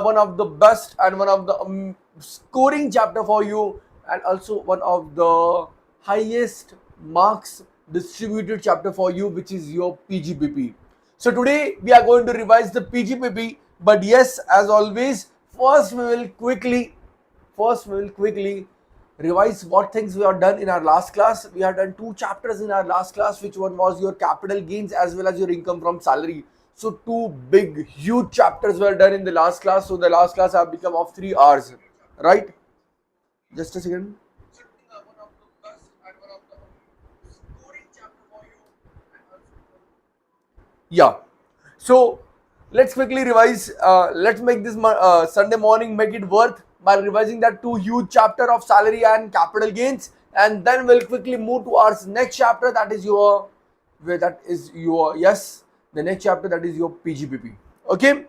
one of the best and one of the scoring chapter for you, and also one of the highest marks distributed chapter for you, which is your PGBP. So today we are going to revise the PGBP, but yes, as always, first we will quickly revise what things we have done in our last class. We have done two chapters in our last class, which one was your capital gains as well as your income from salary. So two big huge chapters were done in the last class. So the last class have become of 3 hours, right? Just a second. Yeah. So let's quickly revise. Let's make this Sunday morning make it worth by revising that two huge chapter of salary and capital gains, and then we'll quickly move to our next chapter. That is your, yes, the next chapter, that is your PGBP. Okay.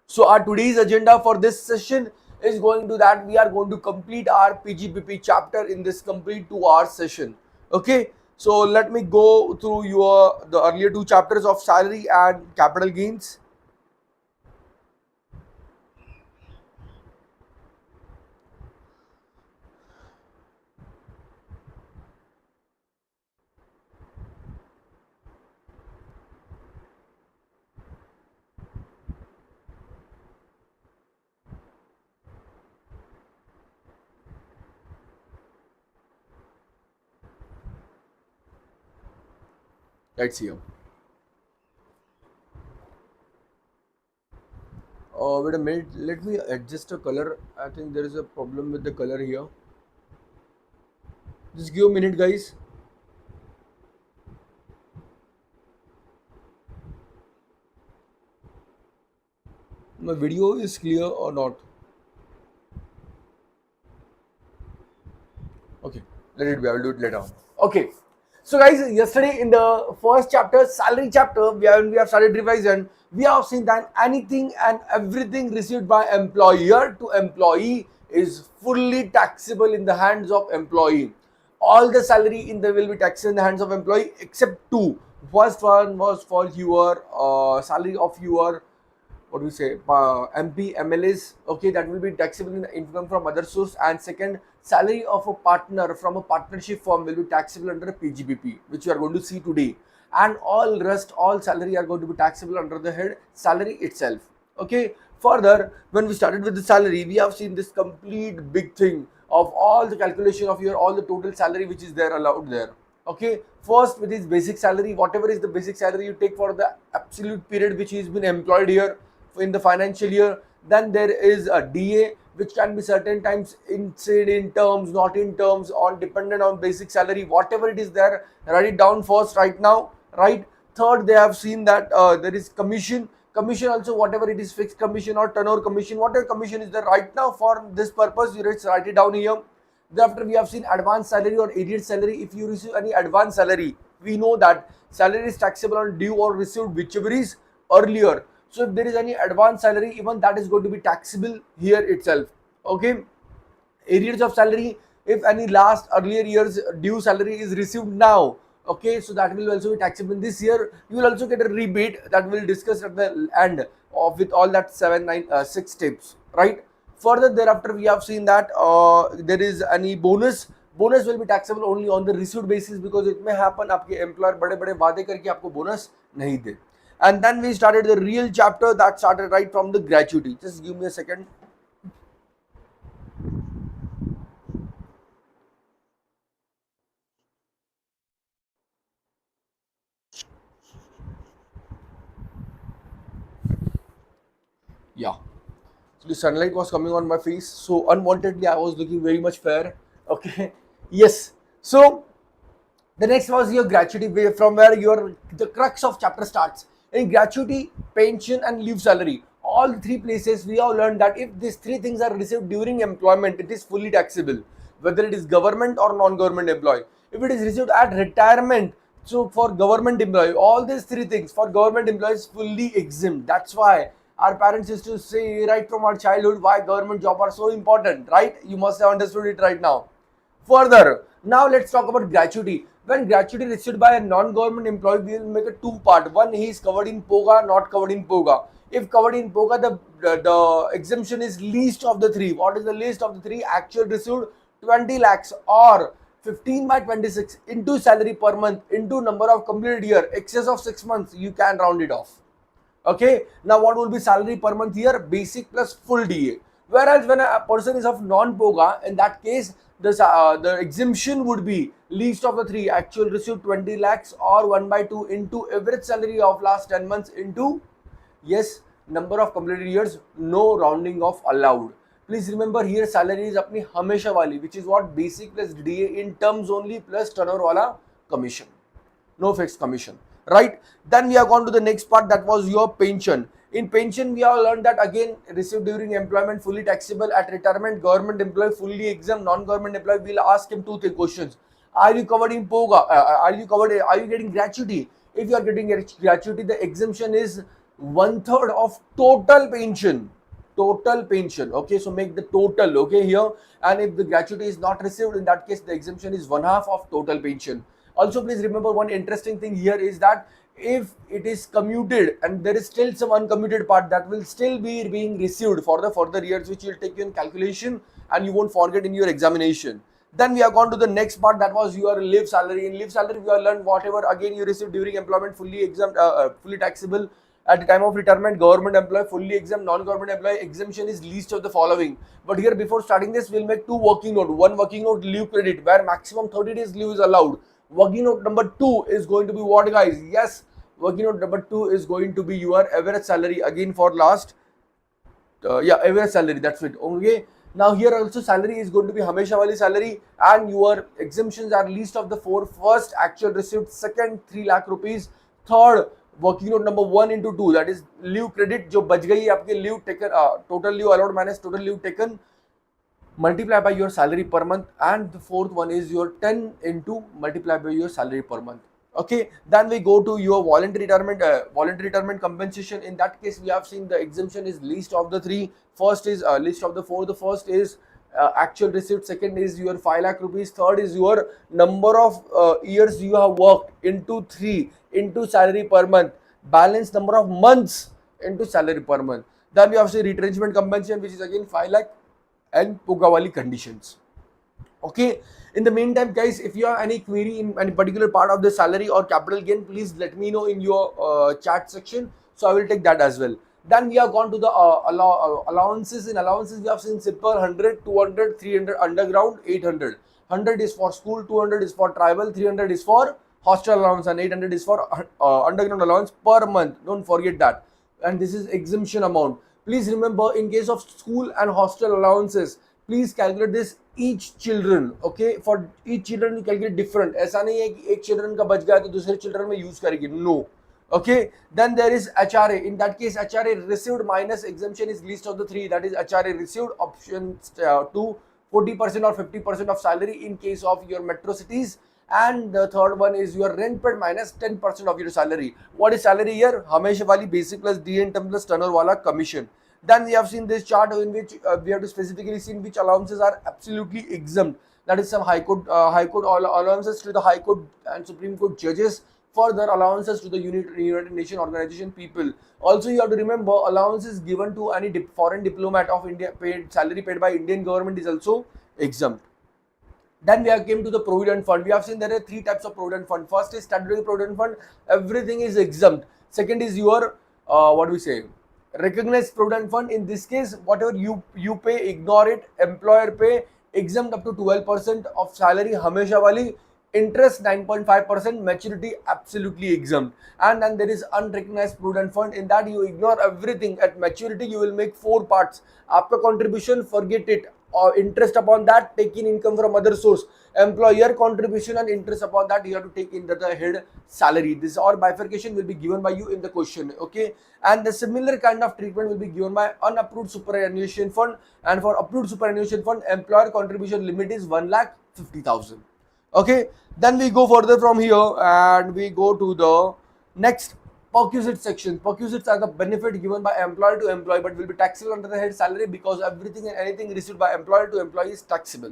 So our today's agenda for this session is going to that we are going to complete our PGBP chapter in this complete 2 hour session. Okay. So let me go through the earlier two chapters of salary and capital gains. Let's see here. Wait a minute. Let me adjust the color. I think there is a problem with the color here. Just give a minute, guys. My video is clear or not? Okay, let it be. I will do it later on. Okay. So guys, yesterday in the first chapter, salary chapter, we have started revision. We have seen that anything and everything received by employer to employee is fully taxable in the hands of employee. All the salary in the will be taxed in the hands of employee except two. First one was for your salary of your, what do we say, MP, MLAs, okay, that will be taxable in the income from other source. And second, salary of a partner from a partnership firm will be taxable under a PGBP, which you are going to see today. And all rest, all salary are going to be taxable under the head salary itself. Okay. Further, when we started with the salary, we have seen this complete big thing of all the calculation of your all the total salary which is there allowed there. Okay. First, with his basic salary, whatever is the basic salary you take for the absolute period which he's been employed here in the financial year. Then there is a DA, which can be certain times inside in terms, not in terms, on dependent on basic salary, whatever it is there, write it down first right now, right? Third, they have seen that there is commission also, whatever it is, fixed commission or turnover commission, whatever commission is there right now for this purpose, you write it down here. Thereafter, we have seen advance salary or arrears salary. If you receive any advance salary, we know that salary is taxable on due or received, whichever is earlier. So if there is any advance salary, even that is going to be taxable here itself. Okay. Arrears of salary, if any last earlier year's due salary is received now, okay, so that will also be taxable in this year. You will also get a rebate that we'll discuss at the end of with all that 6 steps, right? Further, thereafter, we have seen that there is any bonus will be taxable only on the received basis, because it may happen आपके employer बड़े बड़े वादे करके आपको bonus नहीं दे. And then we started the real chapter that started right from the gratuity. Just give me a second. Yeah. So the sunlight was coming on my face. So unwantedly, I was looking very much fair. Okay. Yes. So the next was your gratuity, from where the crux of chapter starts. In gratuity, pension and leave salary, all three places we have learned that if these three things are received during employment, it is fully taxable, whether it is government or non-government employee. If it is received at retirement, so for government employee, all these three things for government employees fully exempt. That's why our parents used to say right from our childhood why government job are so important, right? You must have understood it right now. Further, now let's talk about gratuity. When gratuity received by a non-government employee, we will make a two-part. One, he is covered in POGA, not covered in POGA. If covered in POGA, the exemption is least of the three. What is the least of the three? Actual received 20 lakhs or 15 by 26 into salary per month into number of completed year, excess of 6 months, you can round it off. Okay, now what will be salary per month here? Basic plus full DA. Whereas when a person is of non-POGA, in that case, the exemption would be least of the three, actual received 20 lakhs or 1 by 2 into average salary of last 10 months into, yes, number of completed years, no rounding off allowed. Please remember here salary is अपनी हमेशा वाली, which is what? Basic plus DA in terms only plus turnover वाला commission, no fixed commission, right? Then we have gone to the next part, that was your pension. In pension, we have learned that again, received during employment, fully taxable. At retirement, government employee fully exempt. Non-government employee, will ask him 2 3 questions. Are you covered in POGA? Are you getting gratuity? If you are getting gratuity, the exemption is 1/3 of total pension. Total pension. Okay, so make the total, okay, here. And if the gratuity is not received, in that case, the exemption is 1/2 of total pension. Also, please remember one interesting thing here is that if it is commuted and there is still some uncommuted part, that will still be being received for the further years, which will take you in calculation and you won't forget in your examination. Then we have gone to the next part, that was your leave salary. In leave salary, we have learned whatever again you received during employment, fully exempt, fully taxable. At the time of retirement, government employee fully exempt, non-government employee exemption is least of the following. But here, before starting this, we'll make 2 working note. One working note, leave credit, where maximum 30 days leave is allowed. Working note number 2 is going to be what, guys? Yes, working note number 2 is going to be your average salary again for last, average salary, that's it. Okay, now here also salary is going to be hamesha wali salary, and your exemptions are least of the 4. First, actual received. Second, 3 lakh rupees. Third, working note number 1 into 2, that is leave credit जो बच गई है आपके leave taken, total leave allowed minus total leave taken, multiply by your salary per month, and the fourth one is your 10 into multiply by your salary per month. Okay, then we go to your voluntary retirement compensation. In that case, we have seen the exemption is least of the 3. First is least of the 4. The first is actual receipt. Second is your 5 lakh rupees. Third is your number of years you have worked into 3 into salary per month. Balance number of months into salary per month. Then we have say retrenchment compensation, which is again 5 lakh and POGA wali conditions. Okay, in the meantime, guys, if you have any query in any particular part of the salary or capital gain, please let me know in your chat section, so I will take that as well. Then we have gone to the allowances. In allowances, we have seen simple 100, 200, 300 underground, 800. 100 is for school, 200 is for tribal, 300 is for hostel allowance, and 800 is for underground allowance per month. Don't forget that. And this is exemption amount. Please remember, in case of school and hostel allowances, please calculate this each children. Okay, for each children you calculate different. ऐसा नहीं है कि एक children का बच गया तो दूसरे children में use करेगी. No. Okay, then there is HRA. In that case, HRA received minus exemption is least of the 3. That is HRA received option 2, 40% or 50% of salary in case of your metro cities. And the third one is your rent paid minus 10% of your salary. What is salary here? Hamesha wali basic plus DA income plus turnover wala commission. Then we have seen this chart in which we have to specifically see which allowances are absolutely exempt. That is some high court allowances to the High Court and Supreme Court judges. Further allowances to the United Nations organization people. Also, you have to remember allowances given to any foreign diplomat of India, salary paid by Indian government is also exempt. Then we have came to the Provident Fund. We have seen there are 3 types of Provident Fund. First is statutory Provident Fund. Everything is exempt. Second is your recognized Provident Fund. In this case, whatever you pay, ignore it. Employer pay, exempt up to 12% of salary, hamesha wali. Interest 9.5%, maturity absolutely exempt. And then there is unrecognized Provident Fund. In that you ignore everything. At maturity you will make 4 parts. Aapka contribution, forget it. Or interest upon that, taking income from other source. Employer contribution and interest upon that you have to take in the head salary. This or bifurcation will be given by you in the question. Okay, and the similar kind of treatment will be given by unapproved superannuation fund. And for approved superannuation fund, employer contribution limit is 1,50,000. Okay, then we go further from here and we go to the next perquisite section. Perquisites are the benefit given by employer to employee but will be taxable under the head salary, because everything and anything received by employer to employee is taxable.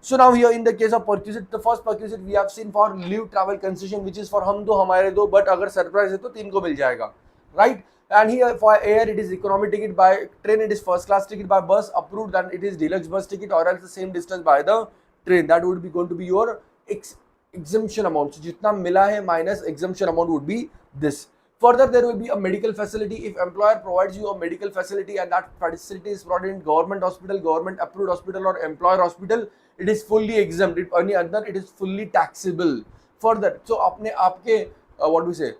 So now here in the case of perquisite, the first perquisite we have seen for leave travel concession, which is for हम दो हमारे दो, but अगर surprise है तो 3 को मिल जाएगा, right? And here for air it is economy ticket, by train it is first class ticket, by bus approved then it is deluxe bus ticket, or else the same distance by the train. That would be going to be your exemption amount. So jitna mila hai minus exemption amount would be this. Further, there will be a medical facility. If employer provides you a medical facility and that facility is provided in government hospital, government approved hospital, or employer hospital, it is fully exempt. It is fully taxable. Further, so आपने आपके what do we say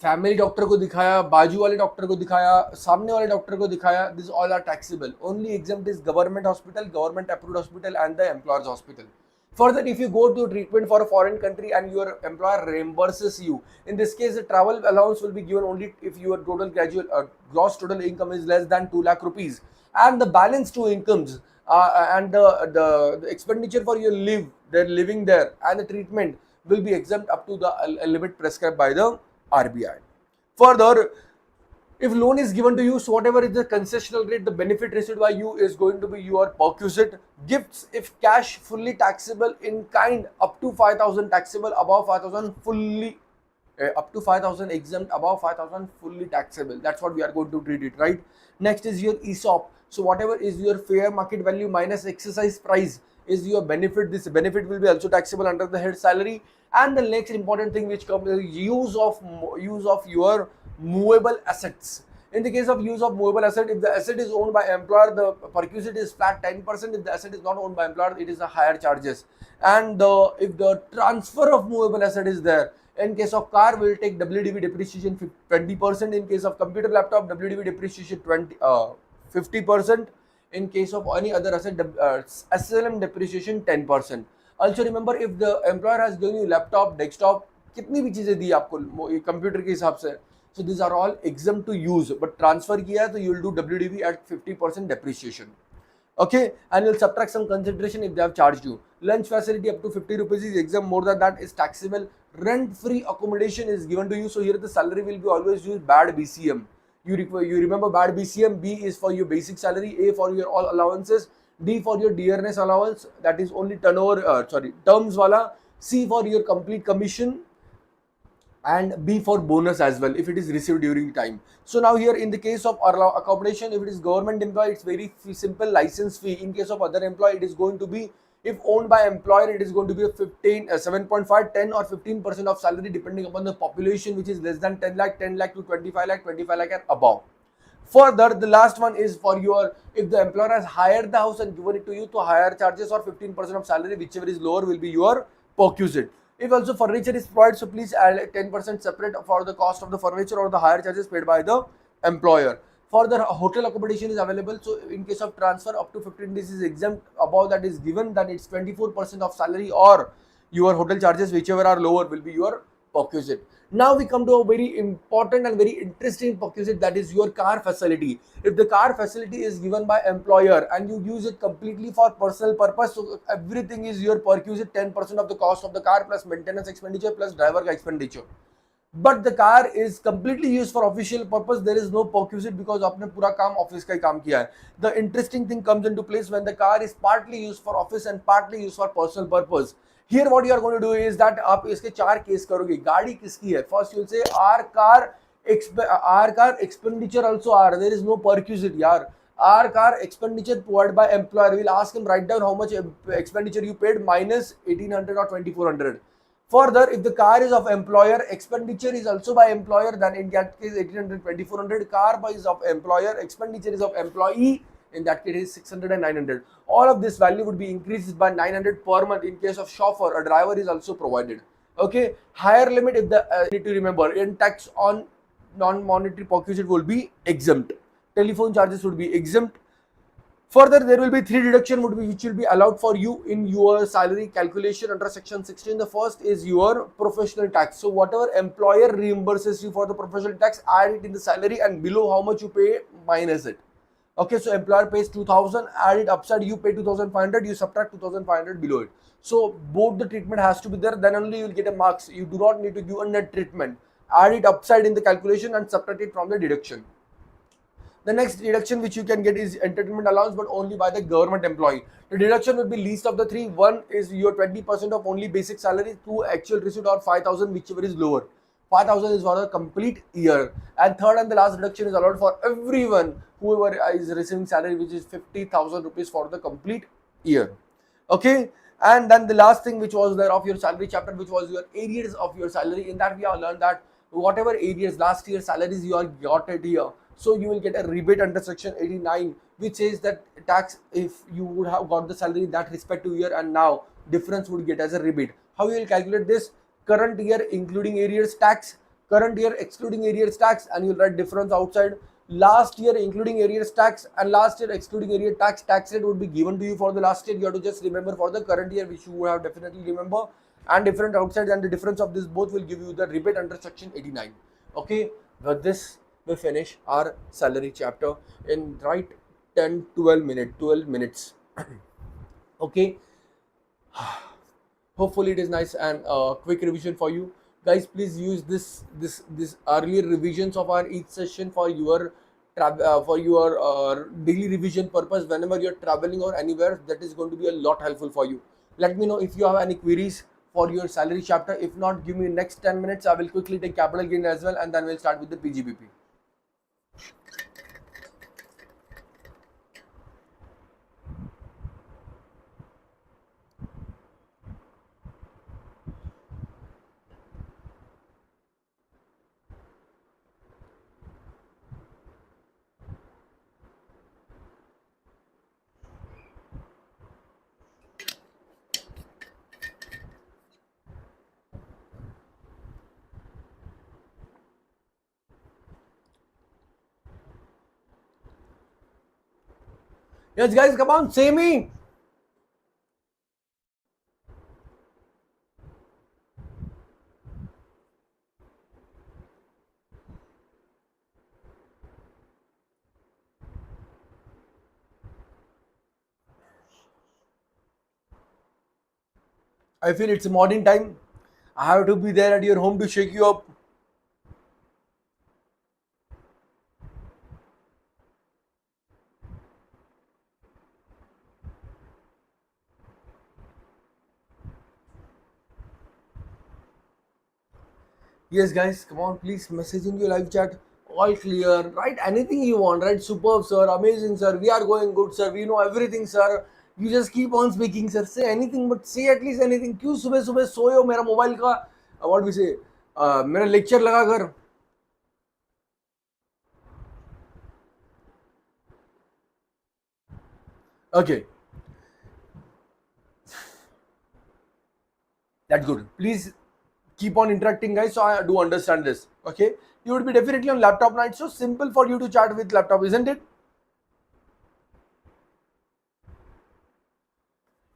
family doctor को दिखाया, बाजू वाले doctor को दिखाया, सामने वाले डॉक्टर को दिखाया, this all are taxable. Only exempt is government hospital, government approved hospital and the employer's hospital. Further, if you go to treatment for a foreign country and your employer reimburses you, in this case, the travel allowance will be given only if your total gross total income is less than 2 lakh rupees, and the balance two incomes and the expenditure for your living there and the treatment will be exempt up to the limit prescribed by the RBI. Further, if loan is given to you, so whatever is the concessional rate, the benefit received by you is going to be your perquisite. Gifts, if cash, fully taxable. In kind, up to 5,000 taxable, above 5,000 fully, up to 5,000 exempt, above 5,000 fully taxable. That's what we are going to treat it, right? Next is your ESOP. So whatever is your fair market value minus exercise price is your benefit. This benefit will be also taxable under the head salary. And the next important thing which comes is use of your movable assets. In the case of use of movable asset, if the asset is owned by employer, the perquisite is flat 10%. If the asset is not owned by employer, it is a higher charges. And if the transfer of movable asset is there, in case of car, we'll take WDV depreciation 20%. In case of computer laptop, WDV depreciation 50%. In case of any other asset, SLM depreciation 10%. Also remember, if the employer has given you laptop, desktop, कितनी भी चीजें दी आपको computer के हिसाब से, so these are all exempt to use, but transfer किया है तो you will do WDV at 50% depreciation. Okay, and you'll subtract some consideration if they have charged you. Lunch facility up to 50 rupees is exempt, more than that is taxable. Rent free accommodation is given to you, so here the salary will be always used bad BCM. You remember bad BCM. B is for your basic salary, A for your all allowances, D for your dearness allowance, that is only terms wala, C for your complete commission, and B for bonus as well if it is received during time. So now here in the case of accommodation, if it is government employee, it's very simple, license fee. In case of other employee, it is going to be, if owned by employer, it is going to be a 7.5, 10 or 15% of salary depending upon the population, which is less than 10 lakh to 25 lakh and above. Further, the last one is for your, if the employer has hired the house and given it to you, to higher charges or 15% of salary, whichever is lower will be your perquisite. If also furniture is provided, so please add 10% separate for the cost of the furniture or the higher charges paid by the employer. Further, hotel accommodation is available, so in case of transfer up to 15 days is exempt, above that is given, then it's 24% of salary or your hotel charges, whichever are lower will be your perquisite. Now we come to a very important and very interesting perquisite, that is your car facility. If the car facility is given by employer and you use it completely for personal purpose, so everything is your perquisite, 10% of the cost of the car plus maintenance expenditure plus driver expenditure. But the car is completely used for official purpose, there is no perquisite because आपने पूरा काम office का ही काम किया है. The interesting thing comes into place when the car is partly used for office and partly used for personal purpose. Here what you are going to do is that आप इसके चार केस करोगे. गाड़ी किसकी है? First you will say our car expenditure also are. There is no perquisite यार. Our car expenditure provided by employer. We'll ask him write down how much expenditure you paid minus 1800 or 2400. Further, if the car is of employer, expenditure is also by employer, then in that case 1800, 2400. Car is of employer, expenditure is of employee. In that case, it is 600 and 900. All of this value would be increased by 900 per month. In case of chauffeur, a driver is also provided. Okay, higher limit if the need to remember, in tax on non-monetary perquisite will be exempt. Telephone charges would be exempt. Further, there will be 3 deduction which will be allowed for you in your salary calculation under section 16. The first is your professional tax. So whatever employer reimburses you for the professional tax, add it in the salary, and below how much you pay, minus it. Okay, so employer pays 2000, add it upside, you pay 2500, you subtract 2500 below it. So both the treatment has to be there, then only you will get a marks. You do not need to give a net treatment. Add it upside in the calculation and subtract it from the deduction. The next deduction which you can get is entertainment allowance, but only by the government employee. The deduction will be least of the 3. One is your 20% of only basic salary, 2 actual receipt, or 5000, whichever is lower. 5,000 is for the complete year. And third and the last deduction is allowed for everyone whoever is receiving salary, which is 50,000 rupees for the complete year. Okay. And then the last thing which was there of your salary chapter, which was your areas of your salary. In that we have learned that whatever areas last year salaries you are got it here, so you will get a rebate under section 89, which says that tax if you would have got the salary in that respective year and now difference would get as a rebate. How you will calculate this? Current year including arrears tax, current year excluding arrears tax, and you'll write difference outside. Last year including arrears tax and last year excluding arrears tax rate would be given to you for the last year. You have to just remember for the current year, which you would have definitely remember, and different outside, and the difference of this both will give you the rebate under section 89. Okay, with this we finish our salary chapter in right 10 12 minutes. Okay, hopefully it is nice and quick revision for you guys. Please use this earlier revisions of our each session for your daily revision purpose whenever you're traveling or anywhere. That is going to be a lot helpful for you. Let me know if you have any queries for your salary chapter. If not, give me next 10 minutes. I will quickly take capital gain as well, and then we'll start with the PGBP. Yes, guys, come on, say me. I feel it's morning time. I have to be there at your home to shake you up. Yes, guys, come on, please message in your live chat. All clear, right? Anything you want, right? Superb, sir. Amazing, sir. We are going good, sir. We know everything, sir. You just keep on speaking, sir. Say anything, but say at least anything. क्यों सुबह सुबह सोए हो मेरा mobile का what we say मेरा lecture लगा कर. Okay, that's good. Please keep on interacting, guys, so I do understand this. Okay, you would be definitely on laptop night, so simple for you to chat with laptop, isn't it?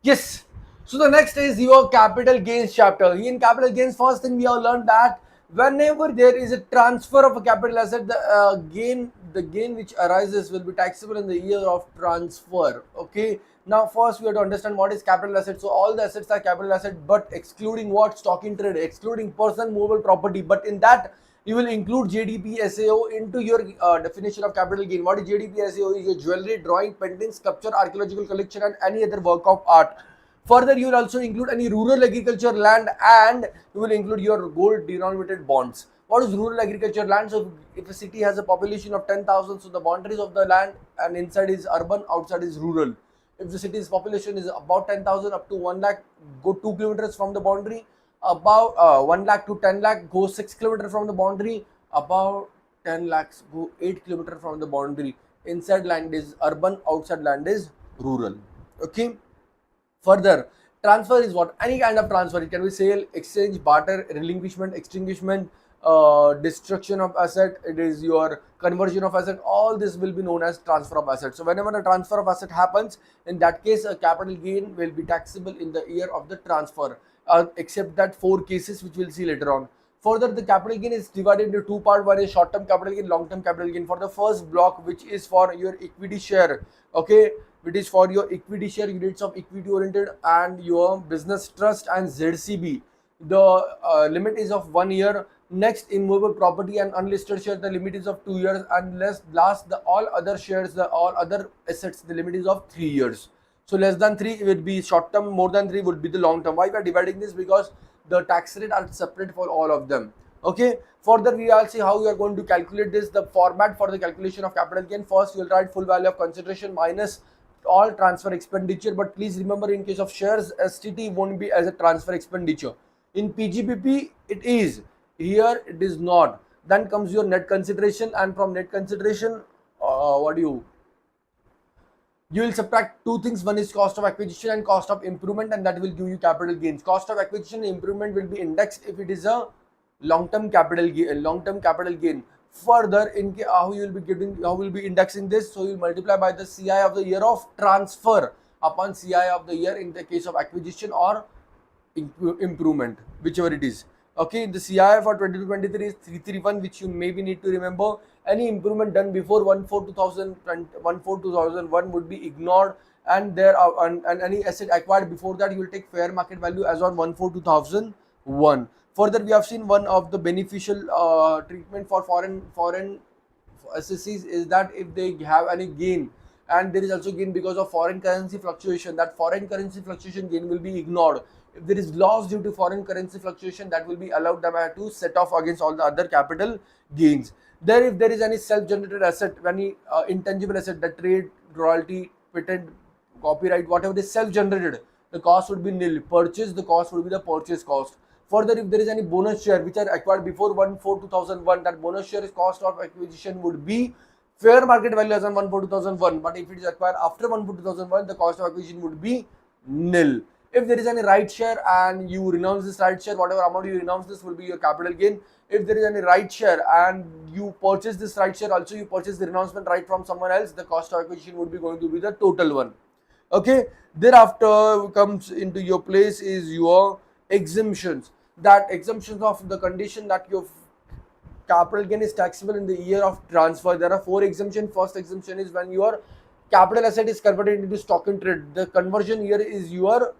Yes. So the next is your capital gains chapter. In capital gains, first thing we have learned that whenever there is a transfer of a capital asset, the gain which arises will be taxable in the year of transfer. Okay. Now first we have to understand what is capital asset. So all the assets are capital asset, but excluding what? Stock in trade, excluding person movable property. But in that you will include JDP SAO into your definition of capital gain. What is JDP SAO? Is your jewelry, drawing, painting, sculpture, archaeological collection, and any other work of art. Further, you will also include any rural agriculture land, and you will include your gold denominated bonds. What is rural agriculture land? So if a city has a population of 10,000, so the boundaries of the land and inside is urban, outside is rural. If the city's population is about 10,000 up to 1 lakh, go 2 kilometers from the boundary. About 1 lakh to 10 lakh, go 6 kilometers from the boundary. About 10 lakhs, go 8 kilometers from the boundary. Inside land is urban, outside land is rural. Okay. Further, transfer is what? Any kind of transfer. It can be sale, exchange, barter, relinquishment, extinguishment, destruction of asset. It is your conversion of asset. All this will be known as transfer of asset. So whenever a transfer of asset happens, in that case, a capital gain will be taxable in the year of the transfer, except that 4 cases which we'll see later on. Further, the capital gain is divided into two parts. One is short-term capital gain, long-term capital gain. For the first block, which is for your equity share, okay, which is for your equity share units of equity oriented and your business trust and ZCB. The limit is of 1 year. Next, immovable property and unlisted share, the limit is of 2 years. And last, the all other shares, the all other assets, the limit is of 3 years. So less than 3 would be short term, more than 3 would be the long term. Why we are dividing this? Because the tax rate are separate for all of them. Okay, further we will see how you are going to calculate this. The format for the calculation of capital gain: first you will write full value of consideration minus all transfer expenditure, but please remember, in case of shares, STT won't be as a transfer expenditure. In PGBP it is, here it is not. Then comes your net consideration, and from net consideration, what do you will subtract two things. One is cost of acquisition and cost of improvement, and that will give you capital gains. Cost of acquisition and improvement will be indexed if it is a long-term capital gain. Further, how you will be giving, how will be indexing this? So you will multiply by the CI of the year of transfer upon CI of the year in the case of acquisition or improvement, whichever it is. Okay, the CI for 22-23 is 331, which you maybe need to remember. Any improvement done before 1/4/2001 would be ignored, and there are and any asset acquired before that, you will take fair market value as on 1/4/2001. Further, we have seen one of the beneficial treatment for foreign SSCs is that if they have any gain, and there is also gain because of foreign currency fluctuation, that foreign currency fluctuation gain will be ignored. If there is loss due to foreign currency fluctuation, that will be allowed them to set off against all the other capital gains. There, if there is any self-generated asset, any intangible asset, the trade, royalty, patent, copyright, whatever is self-generated, the cost would be nil. Purchase, the cost would be the purchase cost. Further, if there is any bonus share which are acquired before 1/4/2001, that bonus share cost of acquisition would be fair market value as on 1/4/2001. But if it is acquired after 1/4/2001, the cost of acquisition would be nil. If there is any right share and you renounce this right share, whatever amount you renounce, this will be your capital gain. If there is any right share and you purchase this right share, also you purchase the renouncement right from someone else, the cost of acquisition would be going to be the total one. Okay, thereafter comes into your place is your exemptions. That exemptions of the condition that your capital gain is taxable in the year of transfer. There are 4 exemptions. First exemption is when your capital asset is converted into stock in trade. The conversion year is your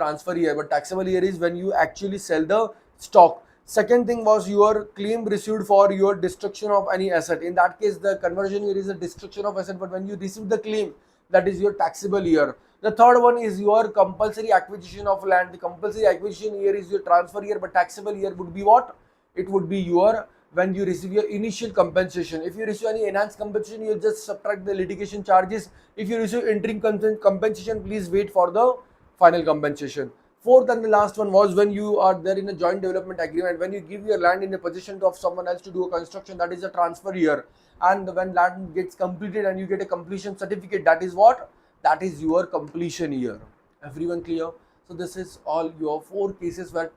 transfer year, but taxable year is when you actually sell the stock. Second thing was your claim received for your destruction of any asset. In that case, the conversion year is a destruction of asset, but when you receive the claim, that is your taxable year. The third one is your compulsory acquisition of land. The compulsory acquisition year is your transfer year, but taxable year would be what? It would be your when you receive your initial compensation. If you receive any enhanced compensation, you just subtract the litigation charges. If you receive interim compensation, please wait for the final compensation. Fourth and the last one was when you are there in a joint development agreement, when you give your land in a possession of someone else to do a construction, that is a transfer year. And when land gets completed and you get a completion certificate, that is what? That is your completion year. Everyone clear? So this is all your 4 cases where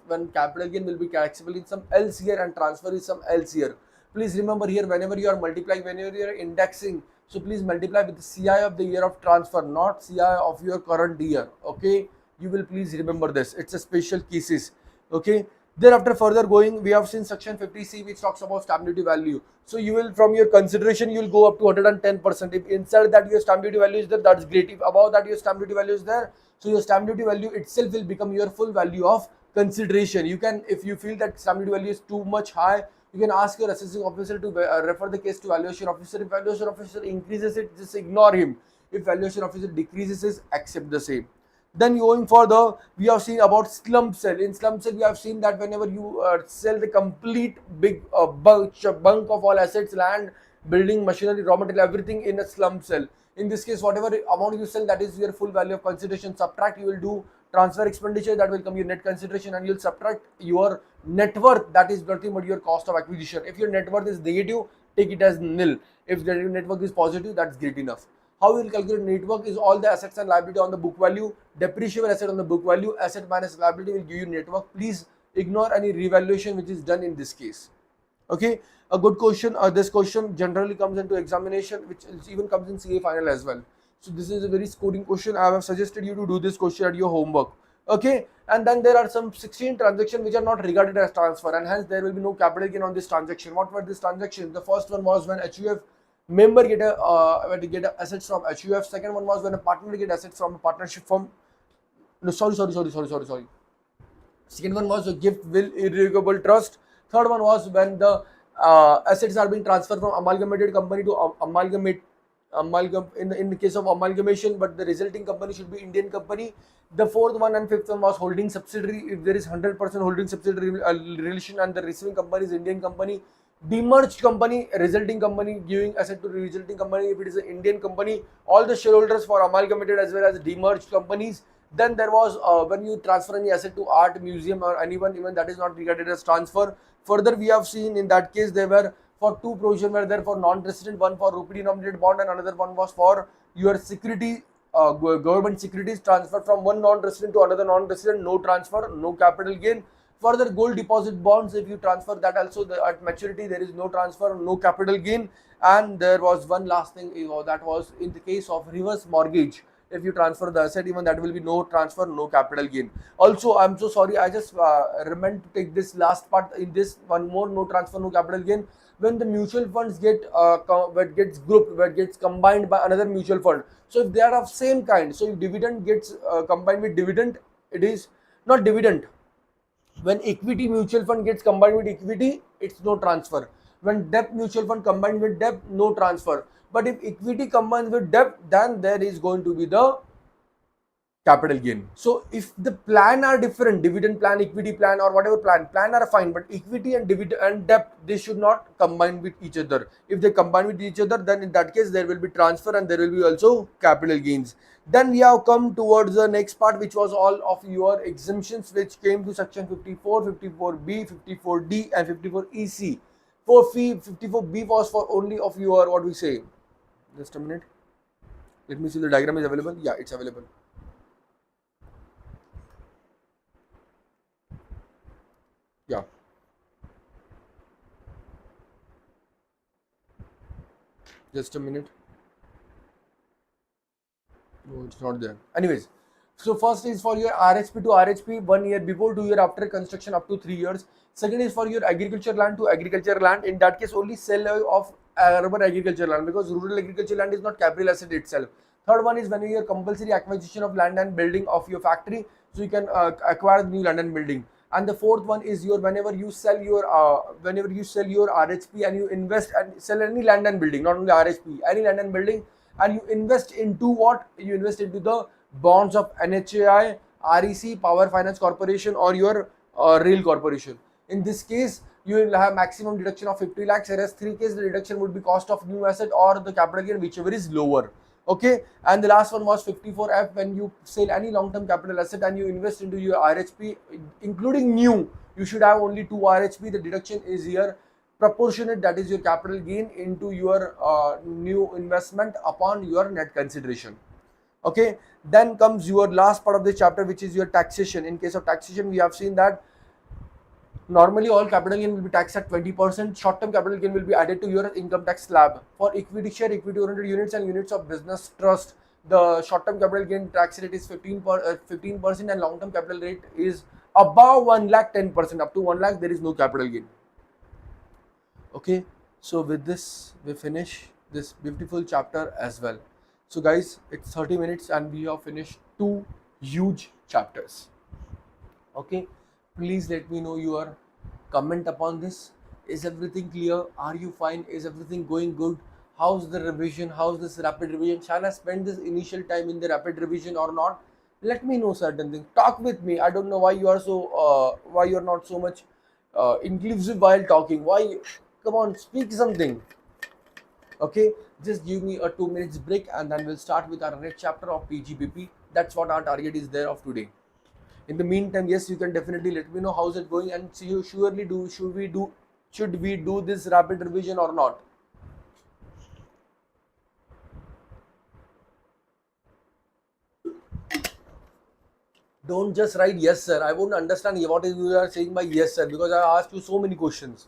when capital gain will be taxable in some else year and transfer is some else year. Please remember here, whenever you are multiplying, whenever you are indexing, so please multiply with the CI of the year of transfer, not CI of your current year. Okay, you will please remember this. It's a special cases. Okay. Thereafter, further going, we have seen section 50C, which talks about stamp duty value. So you will, from your consideration, you will go up to 110%. If inside that your stamp duty value is there, that's great. If above that your stamp duty value is there, so your stamp duty value itself will become your full value of consideration. You can, if you feel that stamp duty value is too much high, you can ask your assessing officer to refer the case to valuation officer. If valuation officer increases it, just ignore him. If valuation officer decreases it, accept the same. Then going further, we have seen about slump sale. In slump sale, we have seen that whenever you sell the complete big bunk of all assets, land, building, machinery, raw material, everything in a slump sale. In this case, whatever amount you sell, that is your full value of consideration. Subtract, you will do transfer expenditure, that will come your net consideration, and you will subtract your net worth, that is nothing but your cost of acquisition. If your net worth is negative, take it as nil. If the net worth is positive, that's great enough. How we will calculate net worth is all the assets and liability on the book value, depreciable asset on the book value, asset minus liability will give you net worth. Please ignore any revaluation which is done in this case. Okay, a good question. This question generally comes into examination, which even comes in CA final as well. So this is a very scoring question. I have suggested you to do this question at your homework. Okay, and then there are some 16 transactions which are not regarded as transfer, and hence there will be no capital gain on this transaction. What were these transactions? The first one was when HUF member get assets from HUF. Second one was when a partner get assets from a partnership firm. No, sorry. Second one was a gift will irrevocable trust. Third one was when the assets are being transferred from amalgamated company to amalgamate in the case of amalgamation, but the resulting company should be Indian company. The fourth one and fifth one was holding subsidiary. If there is 100% holding subsidiary relation and the receiving company is Indian company, demerged company, resulting company giving asset to resulting company. If it is an Indian company, all the shareholders for amalgamated as well as demerged companies. Then there was when you transfer any asset to art museum or anyone, even that is not regarded as transfer. Further, we have seen in that case there were for two provision were there for non-resident, one for rupee denominated bond and another one was for your security, government securities transfer from one non-resident to another non-resident, no transfer, no capital gain. Further, gold deposit bonds, if you transfer that also at maturity there is no transfer, no capital gain. And there was one last thing, that was in the case of reverse mortgage. If you transfer the asset, even that will be no transfer, no capital gain. Also, I'm so sorry, I just meant to take this last part in this one more, no transfer, no capital gain. When the mutual funds what gets grouped, what gets combined by another mutual fund. So if they are of same kind, so if dividend gets combined with dividend, it is not dividend. When equity mutual fund gets combined with equity, it's no transfer. When debt mutual fund combined with debt, no transfer. But if equity combines with debt, then there is going to be the capital gain. So if the plan are different, dividend plan, equity plan, or whatever plan are fine, but equity and dividend and debt, they should not combine with each other. If they combine with each other, then in that case there will be transfer and there will be also capital gains. Then we have come towards the next part, which was all of your exemptions, which came to section 54, 54B, 54D, and 54 EC. For fee, 54B was for only of your, what we say, just a minute, let me see, the diagram is available. Yeah, it's available. Yeah, just a minute. No, it's not there. Anyways, so first is for your RHP to RHP 1 year before, 2 year after construction up to 3 years. Second is for your agriculture land to agriculture land. In that case, only sale of urban agriculture land, because rural agriculture land is not capital asset itself. Third one is when you compulsory acquisition of land and building of your factory, so you can acquire new land and building. And the fourth one is your whenever you sell your RHP and you invest and sell any land and building, not only RHP, any land and building, and you invest into what? You invest into the bonds of NHAI, REC, Power Finance Corporation, or your Rail Corporation. In this case, you will have maximum deduction of 50 lakhs, whereas 3 case the deduction would be cost of new asset or the capital gain, whichever is lower. Okay, and the last one was 54F, when you sell any long-term capital asset and you invest into your RHP, including new, you should have only 2 RHP. The deduction is here proportionate, that is your capital gain into your new investment upon your net consideration. Okay, then comes your last part of the chapter, which is your taxation. In case of taxation, we have seen that normally all capital gain will be taxed at 20%. Short-term capital gain will be added to your income tax slab. For equity share, equity oriented units and units of business trust, the short-term capital gain tax rate is 15%, and long-term capital rate is above 1 lakh 10%. Up to 1 lakh there is no capital gain. Okay, so with this we finish this beautiful chapter as well. So guys, it's 30 minutes and we have finished 2 huge chapters. Okay, please let me know your comment upon this. Is everything clear? Are you fine? Is everything going good? How's the revision? How's this rapid revision? Shall I spend this initial time in the rapid revision or not? Let me know certain things. Talk with me. I don't know why you are why you're not so much inclusive while talking. Why? Come on, speak something. Okay, just give me a 2 minutes break and then we'll start with our next chapter of PGBP. That's what our target is there of today. In the meantime, yes, you can definitely let me know how's it going, and see you surely do. Should we do this rapid revision or not? Don't just write yes sir. I won't understand what is you are saying by yes sir, because I asked you so many questions.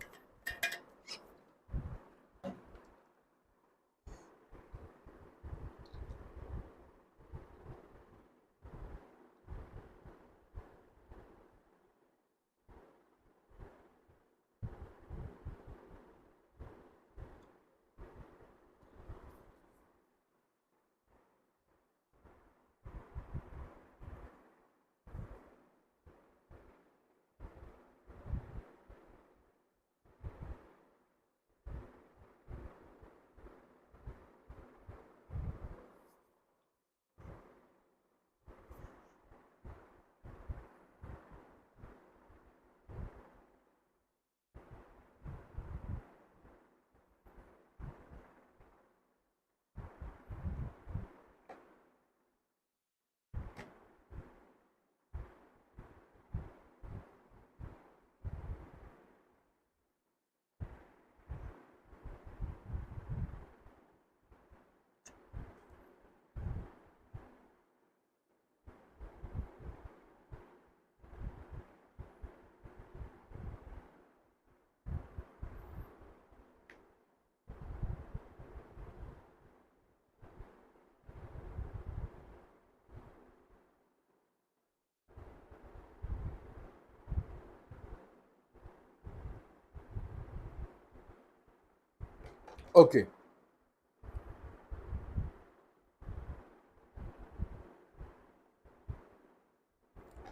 Okay.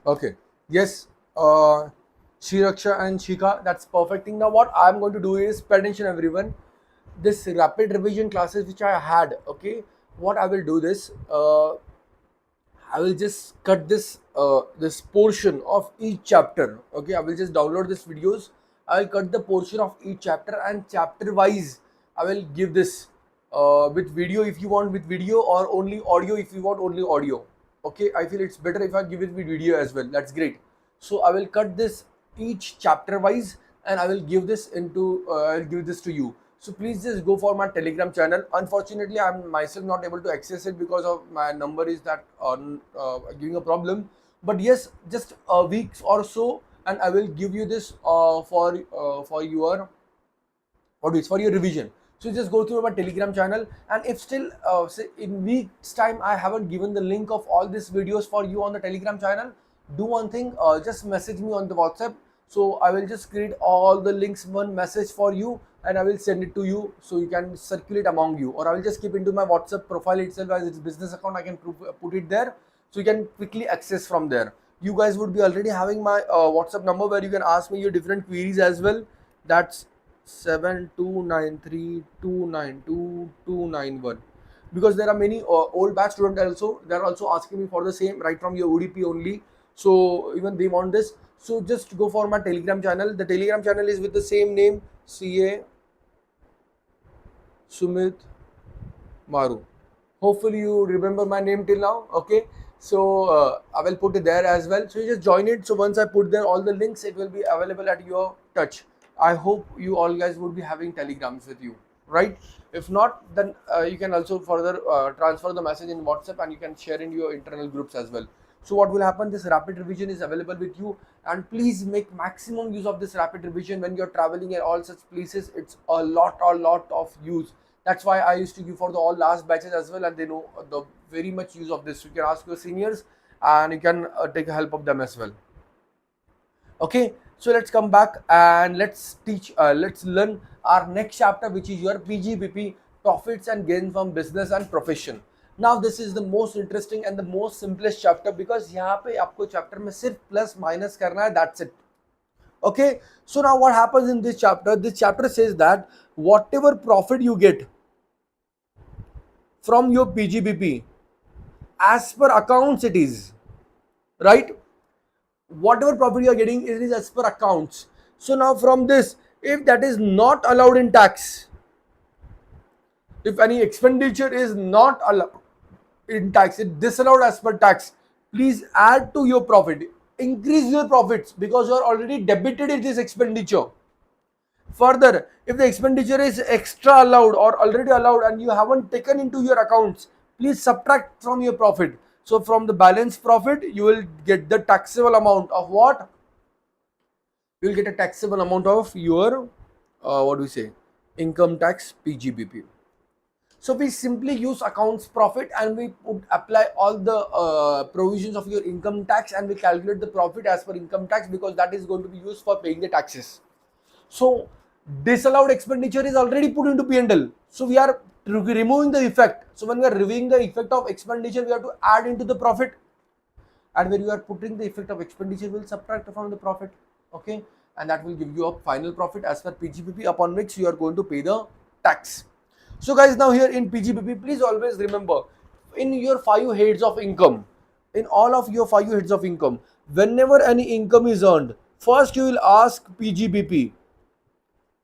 Okay. Yes. Shiraksha and Shika, that's perfect thing. Now, what I'm going to do is pay attention, everyone. This rapid revision classes which I had. Okay. What I will do this. I will just cut this portion of each chapter. Okay, I will just download this videos. I will cut the portion of each chapter, and chapter wise I will give this with video if you want with video, or only audio if you want only audio. Okay, I feel it's better if I give it with video as well. That's great. So I will cut this each chapter wise, and I will give this into I'll give this to you. So please just go for my Telegram channel. Unfortunately, I'm myself not able to access it because of my number is that giving a problem. But yes, just a week or so, and I will give you this for your what is for your revision. So just go through my Telegram channel, and if still say in week's time I haven't given the link of all these videos for you on the Telegram channel, do one thing, just message me on the WhatsApp. So I will just create all the links one message for you, and I will send it to you so you can circulate among you, or I will just keep into my WhatsApp profile itself as its business account. I can put it there so you can quickly access from there. You guys would be already having my WhatsApp number where you can ask me your different queries as well. That's 7293292291, because there are many old batch students also, they are also asking me for the same right from your ODP only. So even they want this. So just go for my Telegram channel. The Telegram channel is with the same name, CA Sumeet Maaru. Hopefully you remember my name till now. Okay, so I will put it there as well. So you just join it. So once I put there all the links, it will be available at your touch. I hope you all guys would be having Telegrams with you, right? If not, then you can also further transfer the message in WhatsApp, and you can share in your internal groups as well. So what will happen, this rapid revision is available with you, and please make maximum use of this rapid revision when you're traveling at all such places. It's a lot of use. That's why I used to give for the all last batches as well, and they know the very much use of this. You can ask your seniors, and you can take help of them as well. Okay, so let's come back and let's learn our next chapter, which is your PGBP, profits and gains from business and profession. Now this is the most interesting and the most simplest chapter, because यहाँ पे आपको chapter में सिर्फ plus minus करना है, that's it. Okay, so now what happens in this chapter? This chapter says that whatever profit you get from your PGBP, as per accounts it is, right? Whatever profit you are getting, it is as per accounts. So now from this, if that is not allowed in tax, if any expenditure is not allowed in tax, it disallowed as per tax, please add to your profit, increase your profits, because you are already debited in this expenditure. Further, if the expenditure is extra allowed or already allowed and you haven't taken into your accounts, please subtract from your profit. So from the balance profit, you will get the taxable amount of what? You will get a taxable amount of your, what do we say, income tax PGBP. So we simply use accounts profit, and we apply all the provisions of your income tax, and we calculate the profit as per income tax, because that is going to be used for paying the taxes. So disallowed expenditure is already put into P&L. So we are removing the effect. So when we are removing the effect of expenditure, we have to add into the profit. And when you are putting the effect of expenditure, we will subtract from the profit. Okay, and that will give you a final profit as per PGBP, upon which you are going to pay the tax. So guys, now here in PGBP, please always remember, in your 5 heads of income, in all of your 5 heads of income, whenever any income is earned, first you will ask PGBP.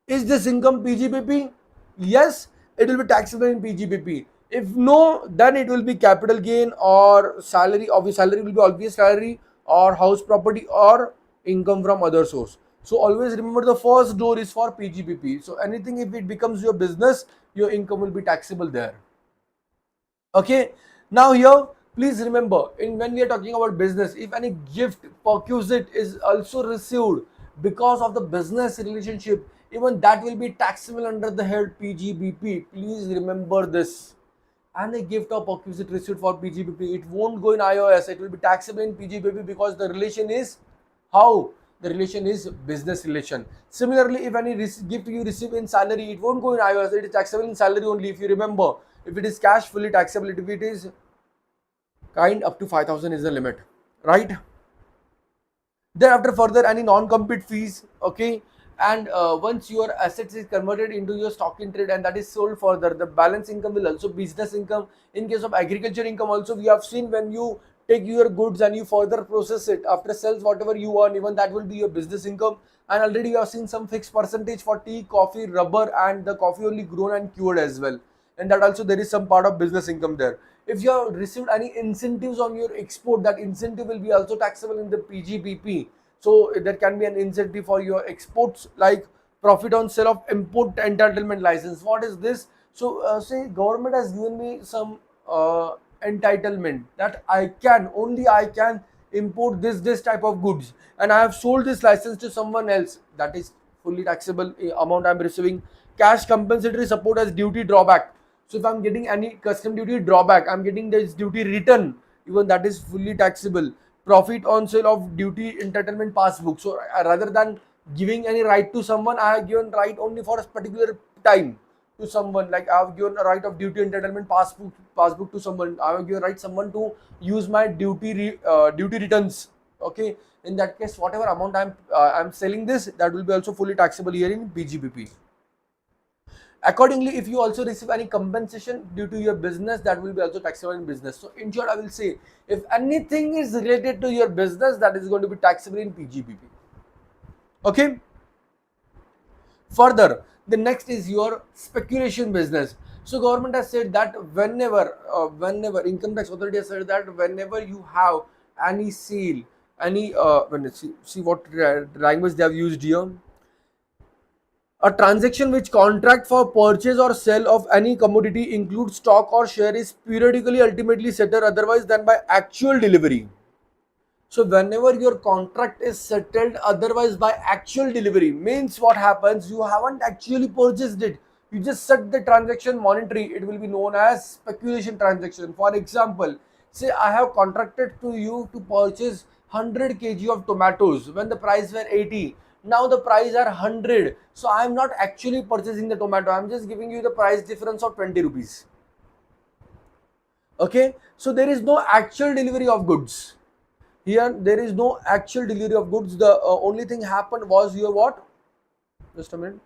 Is this income PGBP? Yes, it will be taxable in PGBP. If no, then it will be capital gain or salary. Obviously, salary will be obvious salary, or house property, or income from other source. So always remember, the first door is for PGBP. So anything, if it becomes your business, your income will be taxable there. Okay, now here please remember, when we are talking about business, if any gift perquisite is also received because of the business relationship, even that will be taxable under the head PGBP. Please remember this. And a gift or perquisite received for PGBP, it won't go in IOS, it will be taxable in PGBP, because the relation is how? the relation is business relation. Similarly, if any gift you receive in salary, it won't go in IOS, it is taxable in salary only. If you remember, if it is cash, fully taxable. If it is kind, up to 5,000 is the limit, right? Thereafter, further any non-compete fees, okay, and once your assets is converted into your stock in trade and that is sold further, the balance income will also business income. In case of agriculture income also, we have seen when you take your goods and you further process it, after sales whatever you earn, even that will be your business income. And already you have seen some fixed percentage for tea, coffee, rubber, and the coffee only grown and cured as well, and that also there is some part of business income there. If you have received any incentives on your export, that incentive will be also taxable in the PGBP. So there can be an incentive for your exports, like profit on sale of import entitlement license. What is this? So say government has given me some entitlement that I can import this type of goods, and I have sold this license to someone else. That is fully taxable amount I am receiving. Cash compensatory support as duty drawback. So if I'm getting any custom duty drawback, I'm getting this duty return, even that is fully taxable. Profit on sale of duty entitlement passbook. So rather than giving any right to someone, I have given right only for a particular time to someone. Like I have given a right of duty entitlement passbook to someone. I have given right someone to use my duty returns. Okay, in that case, whatever amount I'm selling this, that will be also fully taxable here in BGBP. Accordingly, if you also receive any compensation due to your business, that will be also taxable in business. So in short, I will say, if anything is related to your business, that is going to be taxable in PGBP. Okay. Further, the next is your speculation business. So government has said that whenever income tax authority has said that whenever you have any sale, any see what language they have used here. A transaction which contract for purchase or sale of any commodity includes stock or share is periodically ultimately settled otherwise than by actual delivery. So whenever your contract is settled otherwise by actual delivery, means what happens, you haven't actually purchased it. You just set the transaction monetary. It will be known as speculation transaction. For example, say I have contracted to you to purchase 100 kg of tomatoes when the price were 80. Now the price are 100. So I am not actually purchasing the tomato. I am just giving you the price difference of 20 rupees. Okay. So there is no actual delivery of goods. Here there is no actual delivery of goods. The only thing happened was your what? Just a minute.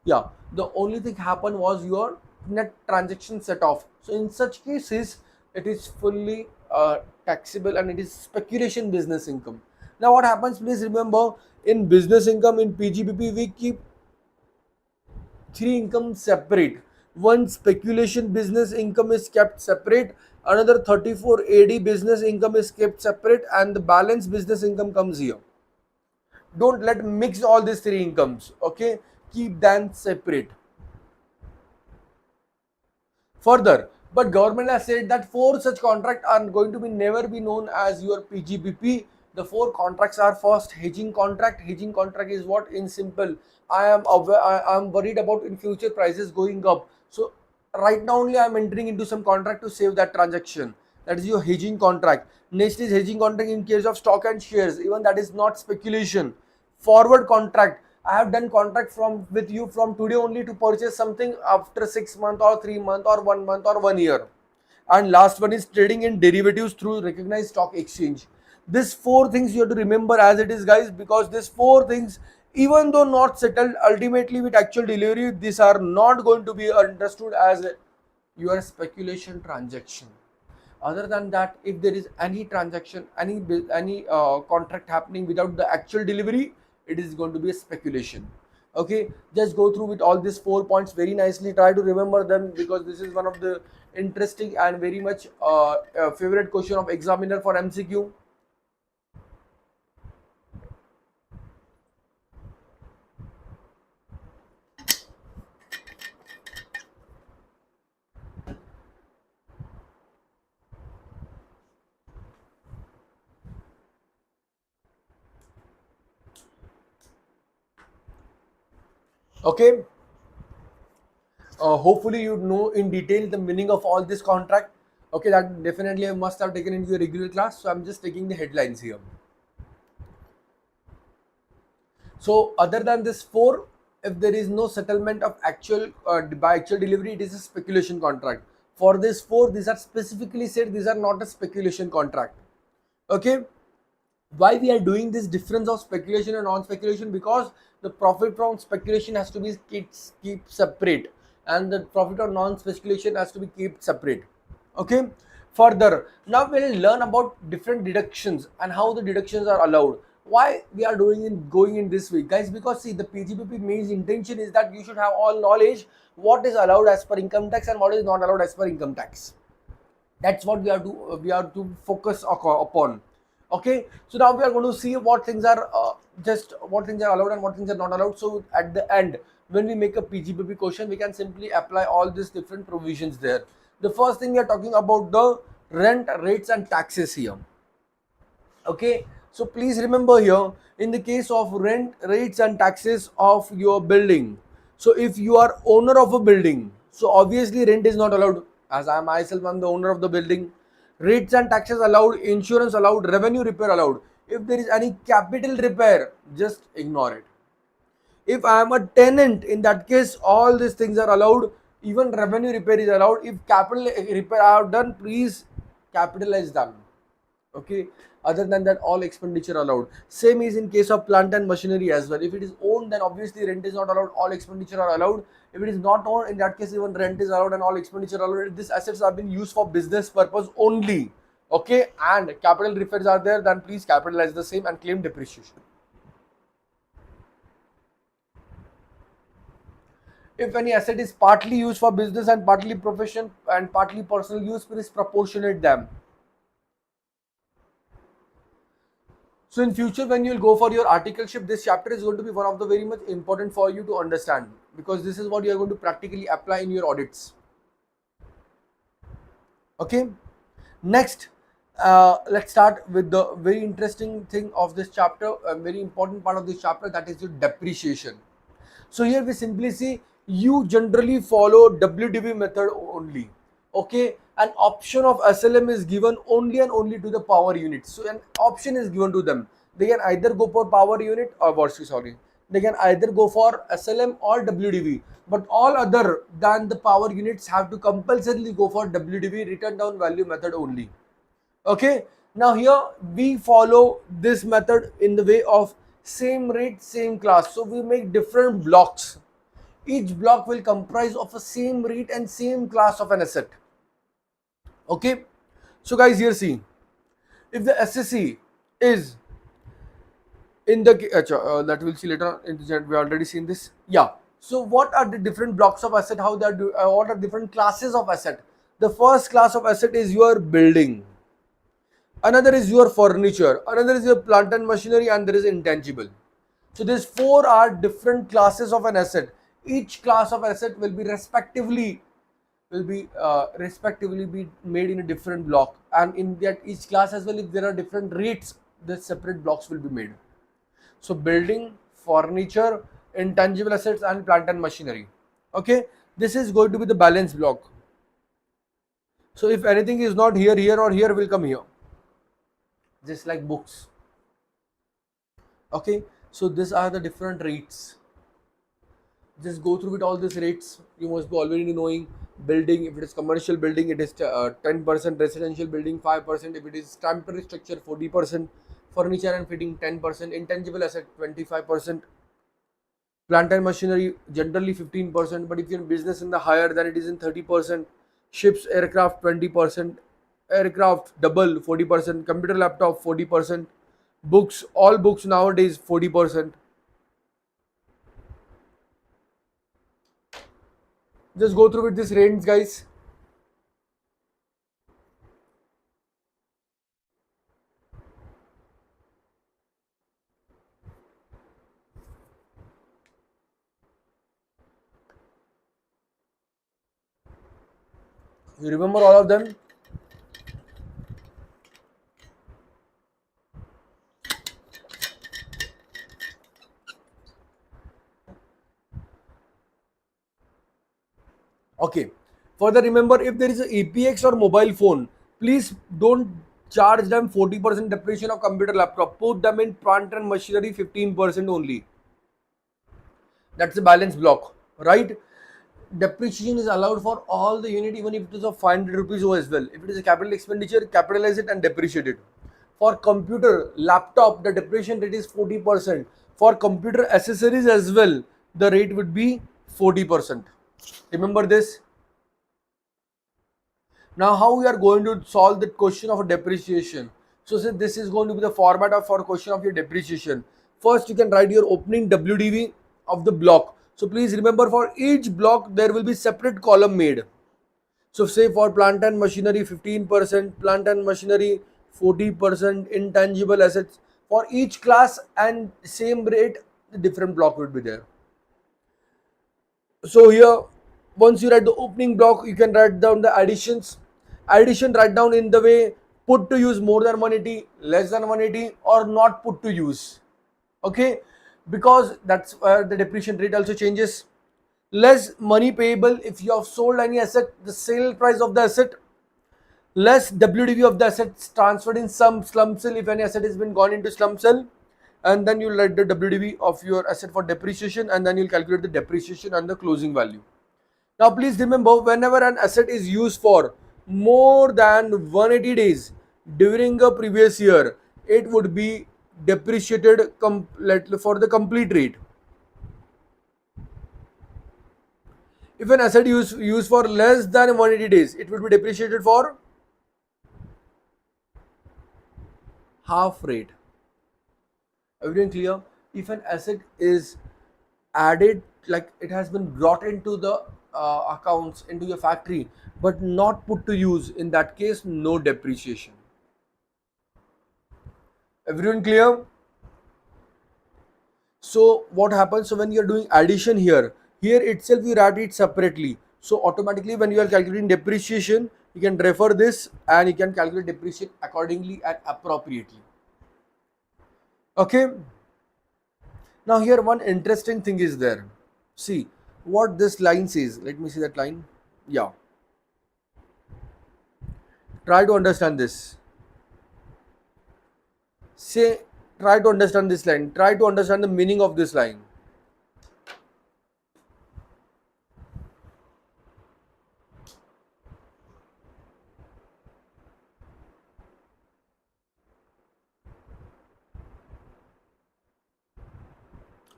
Yeah, the only thing happened was your net transaction set off. So in such cases, it is fully taxable and it is speculation business income. Now what happens? Please remember, in business income in PGBP we keep three incomes separate. One speculation business income is kept separate, another 34 AD business income is kept separate, and the balance business income comes here. Don't let mix all these three incomes, okay? Keep them separate. Further, but government has said that four such contracts are going to be never be known as your PGBP. The four contracts are: first, hedging contract. Hedging contract is what? In simple, I am worried about in future prices going up. So right now only I am entering into some contract to save that transaction. That is your hedging contract. Next is hedging contract in case of stock and shares. Even that is not speculation. Forward contract. I have done contract with you from today only to purchase something after 6 months or 3 months or 1 month or 1 year. And last one is trading in derivatives through recognized stock exchange. These four things you have to remember as it is, guys, because these four things, even though not settled ultimately with actual delivery, these are not going to be understood as your speculation transaction. Other than that, if there is any transaction, any contract happening without the actual delivery, it is going to be a speculation. Okay, just go through with all these 4 points very nicely. Try to remember them, because this is one of the interesting and very much favorite question of examiner for MCQ. Okay, hopefully you know in detail the meaning of all this contract. Okay, that definitely I must have taken into your regular class, so I'm just taking the headlines here. So other than this four, if there is no settlement of actual by actual delivery, it is a speculation contract. For this four, these are specifically said these are not a speculation contract. Okay, why we are doing this difference of speculation and non-speculation? Because the profit from speculation has to be keep separate, and the profit of non-speculation has to be kept separate. Okay, further now we'll learn about different deductions and how the deductions are allowed. Why we are doing in going in this way, guys? Because see, the PGBP main intention is that you should have all knowledge what is allowed as per income tax and what is not allowed as per income tax. That's what we are to focus upon. Okay, so now we are going to see what things are just what things are allowed and what things are not allowed. So at the end, when we make a PGBP question, we can simply apply all these different provisions there. The first thing we are talking about the rent rates and taxes here. Okay, so please remember here, in the case of rent rates and taxes of your building, so if you are owner of a building, so obviously rent is not allowed, as I myself am the owner of the building. Rates and taxes allowed, insurance allowed, revenue repair allowed. If there is any capital repair, just ignore it. If I am a tenant, in that case all these things are allowed, even revenue repair is allowed. If capital repair are done, please capitalize them. Okay, other than that all expenditure allowed. Same is in case of plant and machinery as well. If it is owned, then obviously rent is not allowed, all expenditure are allowed. If it is not owned, in that case even rent is allowed and all expenditure are allowed. If these assets have been used for business purpose only, okay, and capital repairs are there, then please capitalize the same and claim depreciation. If any asset is partly used for business and partly profession and partly personal use, please proportionate them. So in future, when you will go for your articleship, this chapter is going to be one of the very much important for you to understand, because this is what you are going to practically apply in your audits. Okay, next let's start with the very interesting thing of this chapter, a very important part of this chapter, that is your depreciation. So here we simply see you generally follow WDV method only. Okay, an option of SLM is given only and only to the power unit. So an option is given to them. They can either go for power unit or sorry. They can either go for SLM or WDV. But all other than the power units have to compulsorily go for WDV, return down value method only. Okay, now here we follow this method in the way of same rate, same class. So we make different blocks. Each block will comprise of a same rate and same class of an asset. Okay, so guys, here see, if the SSC is in the that we'll see later on in the chat, we already seen this. Yeah, so what are the different blocks of asset, how they are what are different classes of asset? The first class of asset is your building, another is your furniture, another is your plant and machinery, and there is intangible. So these four are different classes of an asset. Each class of asset will be respectively be made in a different block, and in that each class as well, if there are different rates, the separate blocks will be made. So building, furniture, intangible assets, and plant and machinery. Okay, this is going to be the balance block. So if anything is not here, here or here will come here, just like books. Okay, so these are the different rates. Just go through with all these rates. You must be already knowing. Building, if it is commercial building, it is 10%, residential building 5%, if it is temporary structure 40%, furniture and fitting 10%, intangible asset 25%, plant and machinery generally 15%, but if you're in business in the higher, then it is in 30%, ships, aircraft 20%, aircraft double 40%, computer laptop 40%, books, all books nowadays 40%. Just go through with this range, guys. You remember all of them? Okay. Further, remember, if there is a APX or mobile phone, please don't charge them 40% depreciation of computer laptop. Put them in plant and machinery 15% only. That's the balance block, right? Depreciation is allowed for all the unit even if it is of 500 rupees as well. If it is a capital expenditure, capitalize it and depreciate it. For computer, laptop, the depreciation rate is 40%. For computer accessories as well, the rate would be 40%. Remember this. Now, how we are going to solve the question of depreciation? So, say this is going to be the format of for question of your depreciation. First, you can write your opening WDV of the block. So, please remember for each block there will be separate column made. So, say for plant and machinery 15%, plant and machinery 40%, intangible assets for each class and same rate, the different block would be there. So here, once you write the opening block, you can write down the additions. Addition write down in the way put to use more than 180, less than 180, or not put to use. Okay, because that's where the depreciation rate also changes. Less money payable if you have sold any asset, the sale price of the asset. Less WDV of the assets transferred in some slump sale if any asset has been gone into slump sale, and then you'll write the WDV of your asset for depreciation, and then you'll calculate the depreciation and the closing value. Now please remember, whenever an asset is used for more than 180 days during a previous year, it would be depreciated for the complete rate. If an asset used for less than 180 days, it would be depreciated for half rate. Everything clear? If an asset is added, like it has been brought into the accounts into your factory but not put to use, in that case no depreciation. Everyone clear? So what happens, so when you are doing addition here itself you write it separately, so automatically when you are calculating depreciation you can refer this and you can calculate depreciation accordingly and appropriately. Okay, now here one interesting thing is there. See what this line says. Let me see that line. Yeah, try to understand this. Say, try to understand this line. Try to understand the meaning of this line.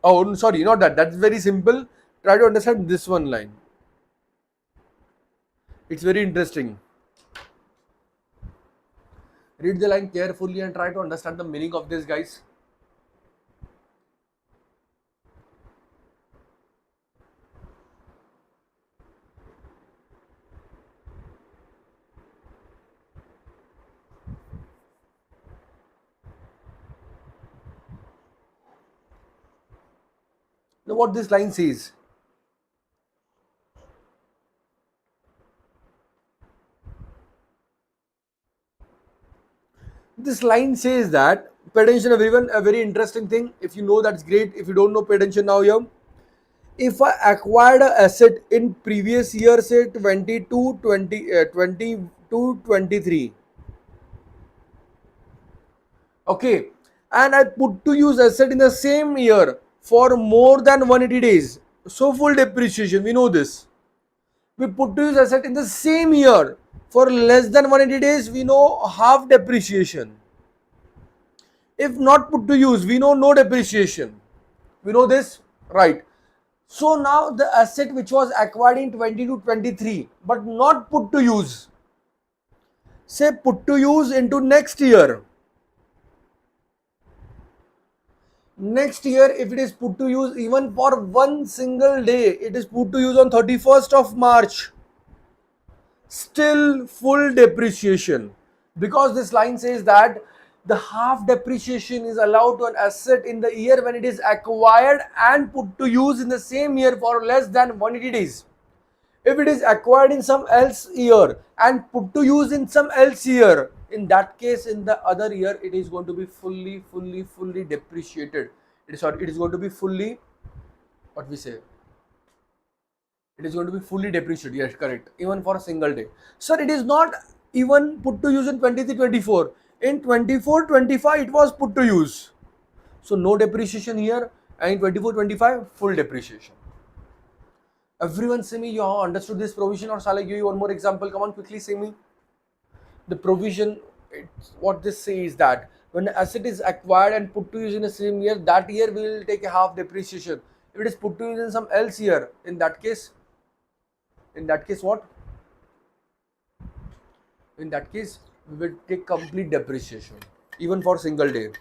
Oh, sorry, not that. That's very simple. Try to understand this one line. It's very interesting. Read the line carefully and try to understand the meaning of this, guys. Now, what this line says. This line says that, pay attention everyone, a very interesting thing. If you know, that's great. If you don't know, pay attention now here. If I acquired an asset in previous year, say 22, 22, 23. Okay, and I put to use asset in the same year for more than 180 days. So full depreciation, we know this. We put to use asset in the same year for less than 180 days, we know half depreciation. If not put to use, we know no depreciation. We know this, right? So now the asset which was acquired in 22, 23 but not put to use, say put to use into next year. Next year, if it is put to use even for one single day, it is put to use on 31st of March, still full depreciation, because this line says that the half depreciation is allowed to an asset in the year when it is acquired and put to use in the same year for less than 180 days. If it is acquired in some else year and put to use in some else year, in that case in the other year it is going to be fully depreciated. It is going to be fully, what we say, it is going to be fully depreciated. Yes, correct, even for a single day. Sir, it is not even put to use in 23, 24. In 24, 25 it was put to use, so no depreciation here. and in 24-25 full depreciation. Everyone say me, you have understood this provision, or shall I give you one more example? Come on, quickly say me. The provision, what this says that when an asset is acquired and put to use in the same year, that year we will take a half depreciation. If it is put to use in some else year, in that case what? In that case, we will take complete depreciation, even for single day.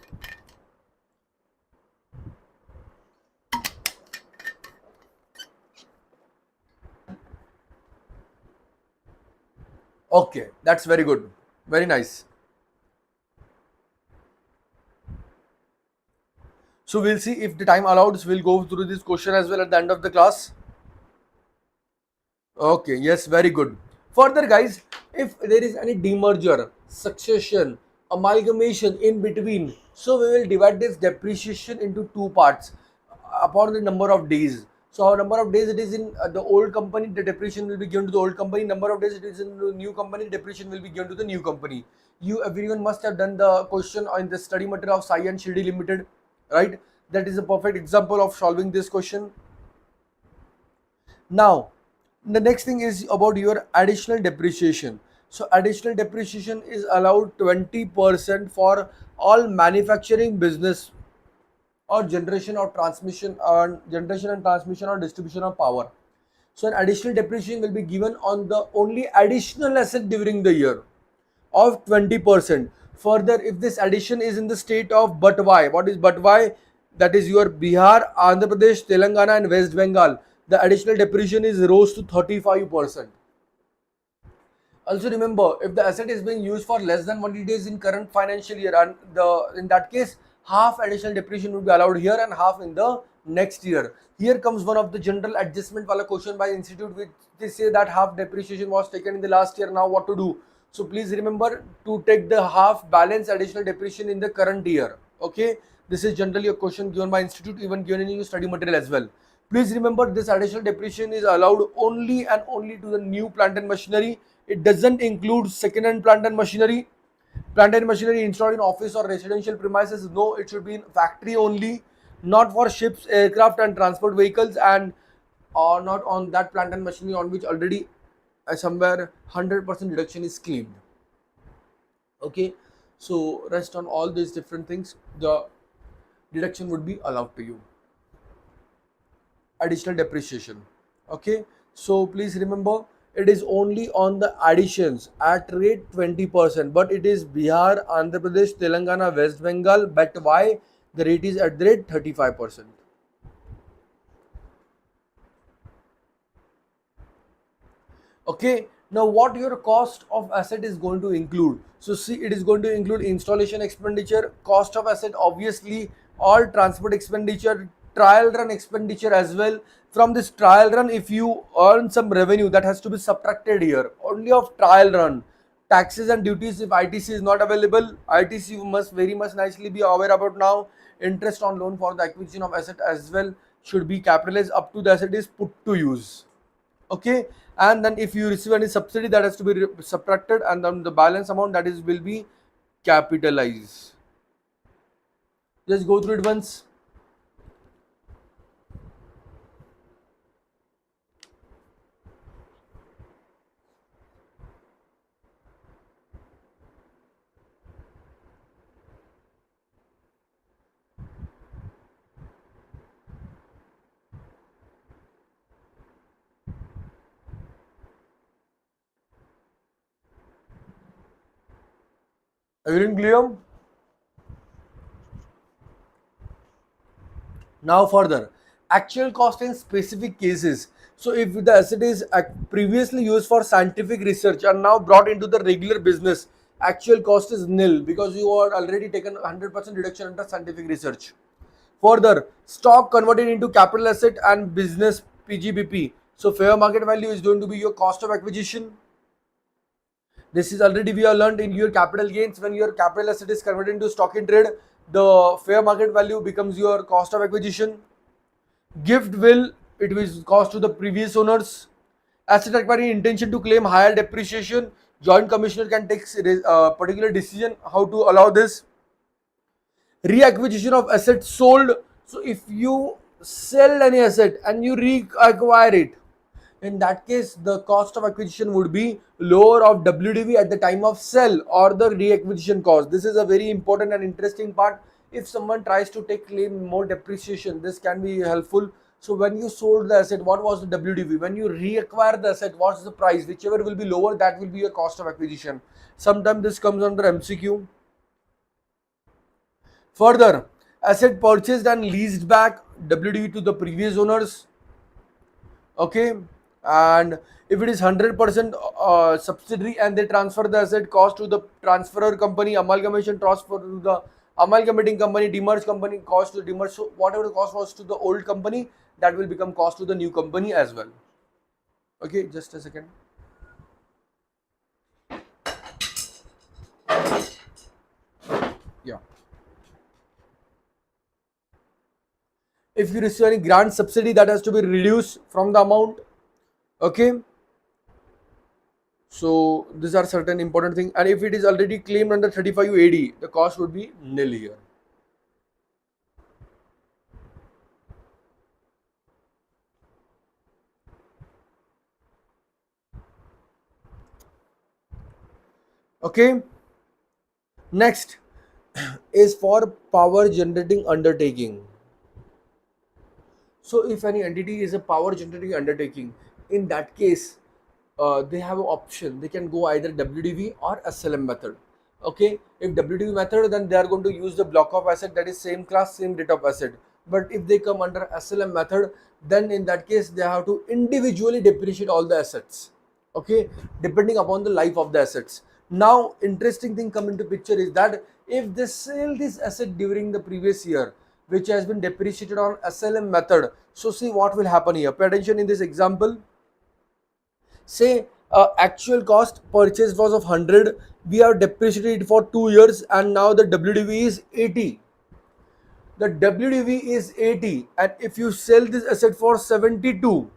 Okay, that's very good. Very nice. So we'll see if the time allows, we'll go through this question as well at the end of the class. Okay, yes, very good. Further, guys, if there is any demerger, succession, amalgamation in between, so we will divide this depreciation into two parts upon the number of days. So, our number of days it is in the old company, the depreciation will be given to the old company. Number of days it is in the new company, depreciation will be given to the new company. You everyone must have done the question in the study material of Sai and Shirdi Limited, right? That is a perfect example of solving this question. Now, the next thing is about your additional depreciation. So additional depreciation is allowed 20% for all manufacturing business or generation and transmission or distribution of power. So an additional depreciation will be given on the only additional asset during the year of 20%. Further, if this addition is in the state of but why, what is but why? That is your Bihar, Andhra Pradesh, Telangana, and West Bengal. The additional depreciation is rose to 35%. Also remember, if the asset is being used for less than 20 days in current financial year, and in that case, half additional depreciation will be allowed here and half in the next year. Here comes one of the general adjustment wala question by institute, which they say that half depreciation was taken in the last year. Now what to do? So please remember to take the half balance additional depreciation in the current year. Okay, this is generally a question given by institute, even given in your study material as well. Please remember this additional depreciation is allowed only and only to the new plant and machinery. It doesn't include second-hand plant and machinery. Plant and machinery installed in office or residential premises. No, it should be in factory only, not for ships, aircraft, and transport vehicles, and or not on that plant and machinery on which already somewhere 100% deduction is claimed. Okay, so rest on all these different things, the deduction would be allowed to you. Additional depreciation. Okay, so please remember it is only on the additions at rate 20%, but it is Bihar, Andhra Pradesh, Telangana, West Bengal. But why the rate is at the rate 35%? Okay, now what your cost of asset is going to include? So see, it is going to include installation expenditure, cost of asset, obviously all transport expenditure, trial run expenditure as well. From this trial run, if you earn some revenue, that has to be subtracted here only of trial run. Taxes and duties, if ITC is not available, ITC you must very much nicely be aware about now. Interest on loan for the acquisition of asset as well should be capitalized up to the asset is put to use. Okay, and then if you receive any subsidy, that has to be subtracted, and then the balance amount, that is will be capitalized. Just go through it once. Everyone clear? Now further, actual cost in specific cases. So if the asset is previously used for scientific research and now brought into the regular business, actual cost is nil because you are already taken 100% reduction under scientific research. Further, stock converted into capital asset and business PGBP. So fair market value is going to be your cost of acquisition. This is already we have learned in your capital gains. When your capital asset is converted into stock in trade, the fair market value becomes your cost of acquisition. Gift will, it will cost to the previous owners. Asset acquiring intention to claim higher depreciation. Joint commissioner can take particular decision how to allow this. Reacquisition of assets sold So if you sell any asset and you reacquire it, in that case the cost of acquisition would be lower of WDV at the time of sell or the reacquisition cost. This is a very important and interesting part. If someone tries to take claim more depreciation, this can be helpful. So when you sold the asset, what was the WDV? When you reacquire the asset, what's the price? Whichever will be lower, that will be your cost of acquisition. Sometimes this comes under MCQ. Further, asset purchased and leased back, WDV to the previous owners. Okay, and if it is 100% subsidiary and they transfer the asset cost to the transferor company, amalgamation transfer to the amalgamating company, demerge company, cost to demerge. So whatever the cost was to the old company, that will become cost to the new company as well. Okay, just a second. Yeah, if you receive any grant subsidy, that has to be reduced from the amount. Okay, so these are certain important things, and if it is already claimed under 35 AD, the cost would be nil here. Okay, next is for power generating undertaking. So if any entity is a power generating undertaking, in that case, they have an option. They can go either WDV or SLM method. Okay, if WDV method, then they are going to use the block of asset that is same class, same date of asset. But if they come under SLM method, then in that case they have to individually depreciate all the assets. Okay, depending upon the life of the assets. Now, interesting thing come into picture is that if they sell this asset during the previous year, which has been depreciated on SLM method, so see what will happen here. Pay attention in this example. Say actual cost purchase was of 100, we have depreciated it for 2 years, and now the WDV is 80. The WDV is 80, and if you sell this asset for 72,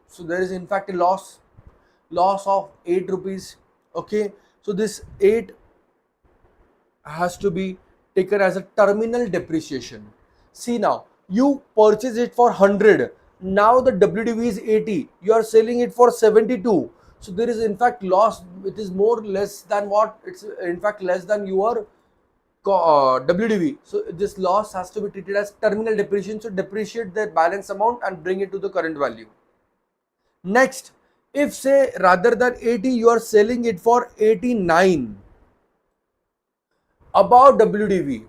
so there is in fact a loss of 8 rupees. Okay, so this 8 has to be taken as a terminal depreciation. See, now you purchase it for 100, now the WDV is 80, you are selling it for 72, so there is in fact loss. It is more less than what it's in fact less than your WDV. So this loss has to be treated as terminal depreciation. So depreciate the balance amount and bring it to the current value. Next, if say rather than 80 you are selling it for 89 above WDV.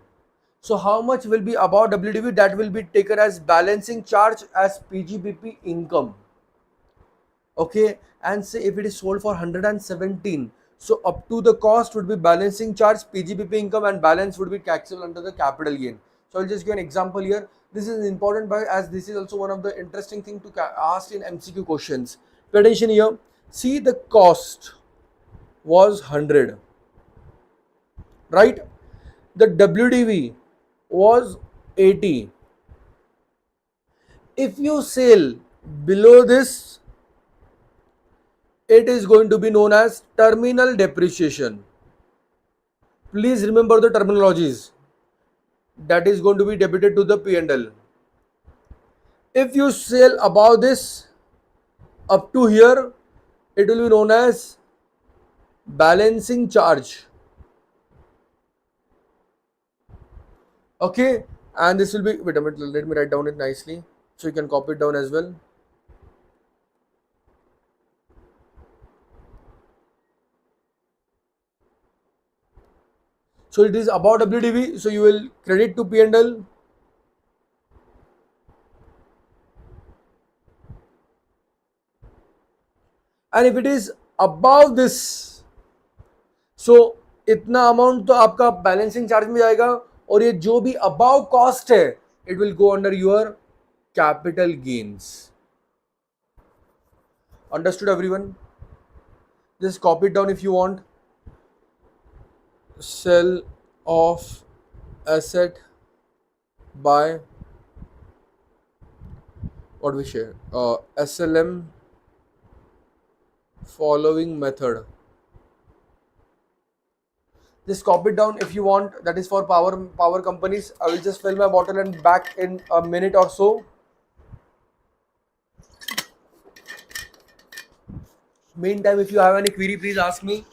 So how much will be above WDV? That will be taken as balancing charge as PGBP income. Okay, and say if it is sold for 117, so up to the cost would be balancing charge, PGBP income, and balance would be taxable under the capital gain. So I'll just give an example here. This is important by as this is also one of the interesting thing to ask in MCQ questions. Pay attention here. See, the cost was 100, right? The WDV was 80. If you sell below this, it is going to be known as terminal depreciation. Please remember the terminologies. That is going to be debited to the P&L. If you sell above this up to here, it will be known as balancing charge. Okay, and this will be, wait a minute, let me write down it nicely so you can copy it down as well. So it is above WDV, so you will credit to P&L. And if it is above this, so इतना amount तो आपका balancing charge में जाएगा, और ये जो भी above cost है it will go under your capital gains. Understood everyone? Just copy it down if you want. Sell of asset by what we share SLM following method. Just copy it down if you want. That is for power companies. I will just fill my bottle and back in a minute or so. Meantime, if you have any query, please ask me.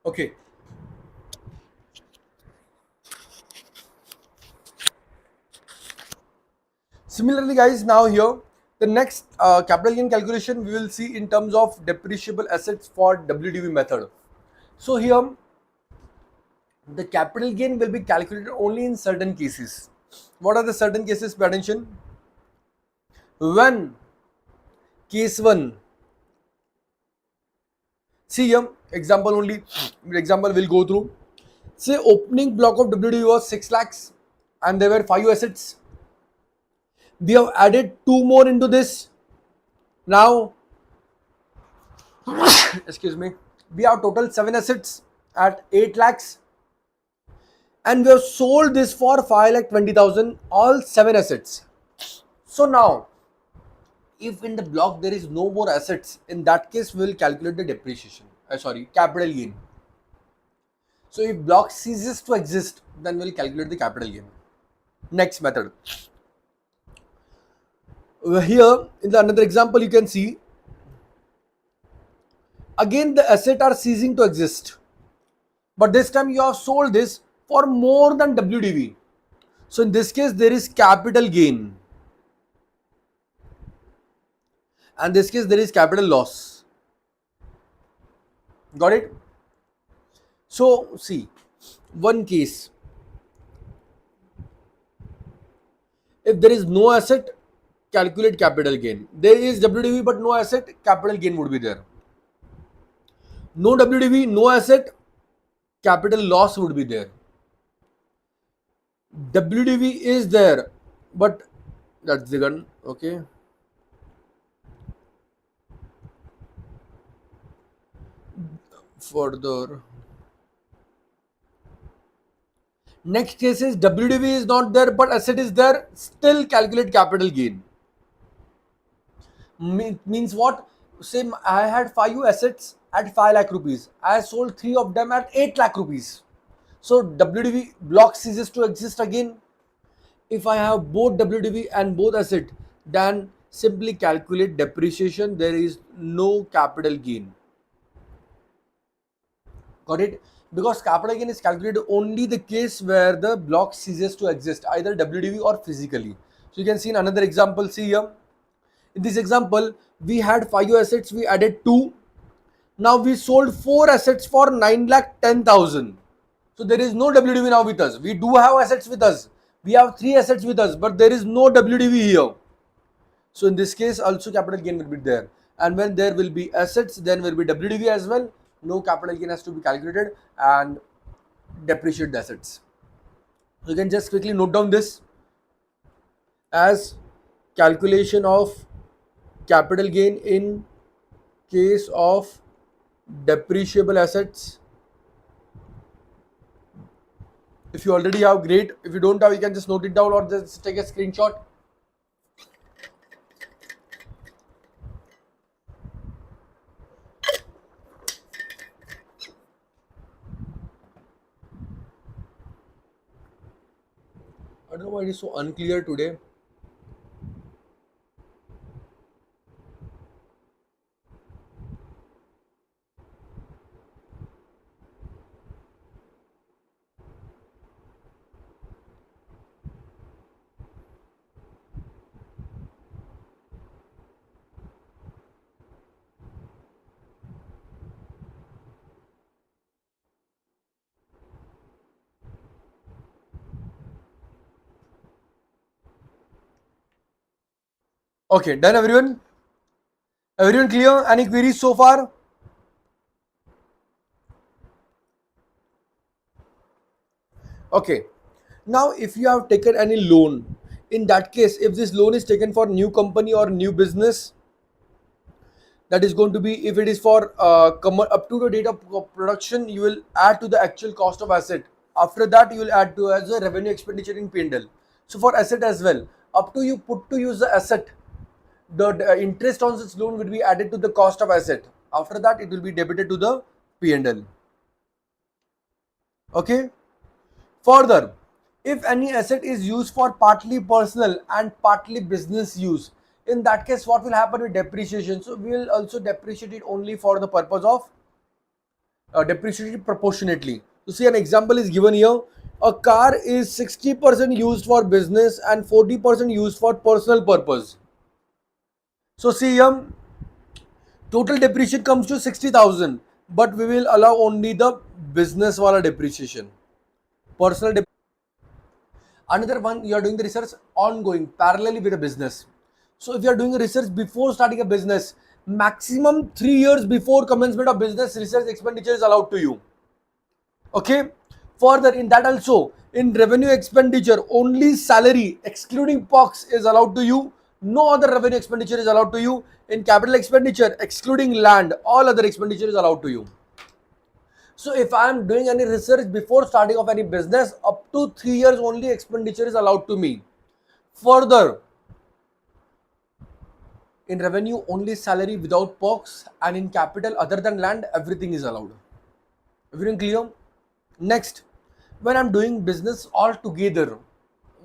Okay. Similarly, guys, now here the next capital gain calculation we will see in terms of depreciable assets for WDV method. So here the capital gain will be calculated only in certain cases. What are the certain cases? Pay attention. When case 1, see here example only, example we'll go through. Say opening block of WDV was 6 lakhs and there were 5 assets. We have added 2 more into this. Now excuse me, we have total 7 assets at 8 lakhs and we have sold this for 5,20,000, all 7 assets. So now if in the block there is no more assets, in that case we will calculate the depreciation, capital gain. So if block ceases to exist, then we will calculate the capital gain. Next method. Here in the another example you can see again the asset are ceasing to exist, but this time you have sold this for more than WDV. So in this case there is capital gain, and this case there is capital loss. Got it? So see, one case, if there is no asset, calculate capital gain. There is WDV but no asset, capital gain would be there. No WDV, no asset, capital loss would be there. WDV is there, but that's the gun. Okay. Further. Next case is WDV is not there, but asset is there. Still calculate capital gain. Means what? same, I had 5 assets at 5 lakh rupees. I sold 3 of them at 8 lakh rupees. So WDV block ceases to exist again. If I have both WDV and both asset, then simply calculate depreciation. There is no capital gain. Got it? Because capital gain is calculated only the case where the block ceases to exist, either WDV or physically. So you can see in another example, see here. In this example, we had 5 assets, we added 2. Now we sold 4 assets for 9,10,000. So there is no WDV now with us. We do have assets with us. We have 3 assets with us, but there is no WDV here. So in this case, also capital gain will be there. And when there will be assets, then will be WDV as well. No capital gain has to be calculated and depreciate the assets. You can just quickly note down this as calculation of capital gain in case of depreciable assets. If you already have, great. If you don't have, you can just note it down or just take a screenshot. I don't know why it is so unclear today. Okay, done everyone? Everyone clear? Any queries so far? Okay. Now, if you have taken any loan, in that case, if this loan is taken for new company or new business, that is going to be, if it is for up to the date of production, you will add to the actual cost of asset. After that, you will add to as a revenue expenditure in P&L. So for asset as well, up to you put to use the asset, the interest on this loan will be added to the cost of asset. After that, it will be debited to the P&L. Okay. Further, if any asset is used for partly personal and partly business use, in that case, what will happen with depreciation? So we will also depreciate it only for the purpose of depreciate it proportionately. So see, an example is given here. A car is 60% used for business and 40% used for personal purpose. So see here, total depreciation comes to 60,000, but we will allow only the business wala depreciation. Personal depreciation. Another one, you are doing the research ongoing parallelly with a business. So if you are doing a research before starting a business, maximum 3 years before commencement of business, research expenditure is allowed to you. Okay. Further, in that also, in revenue expenditure, only salary excluding POX is allowed to you. No other revenue expenditure is allowed to you. In capital expenditure, excluding land, all other expenditure is allowed to you. So if I am doing any research before starting of any business, up to 3 years only expenditure is allowed to me. Further, in revenue only salary without POX, and in capital other than land everything is allowed. Everything clear? Next, when I'm doing business all together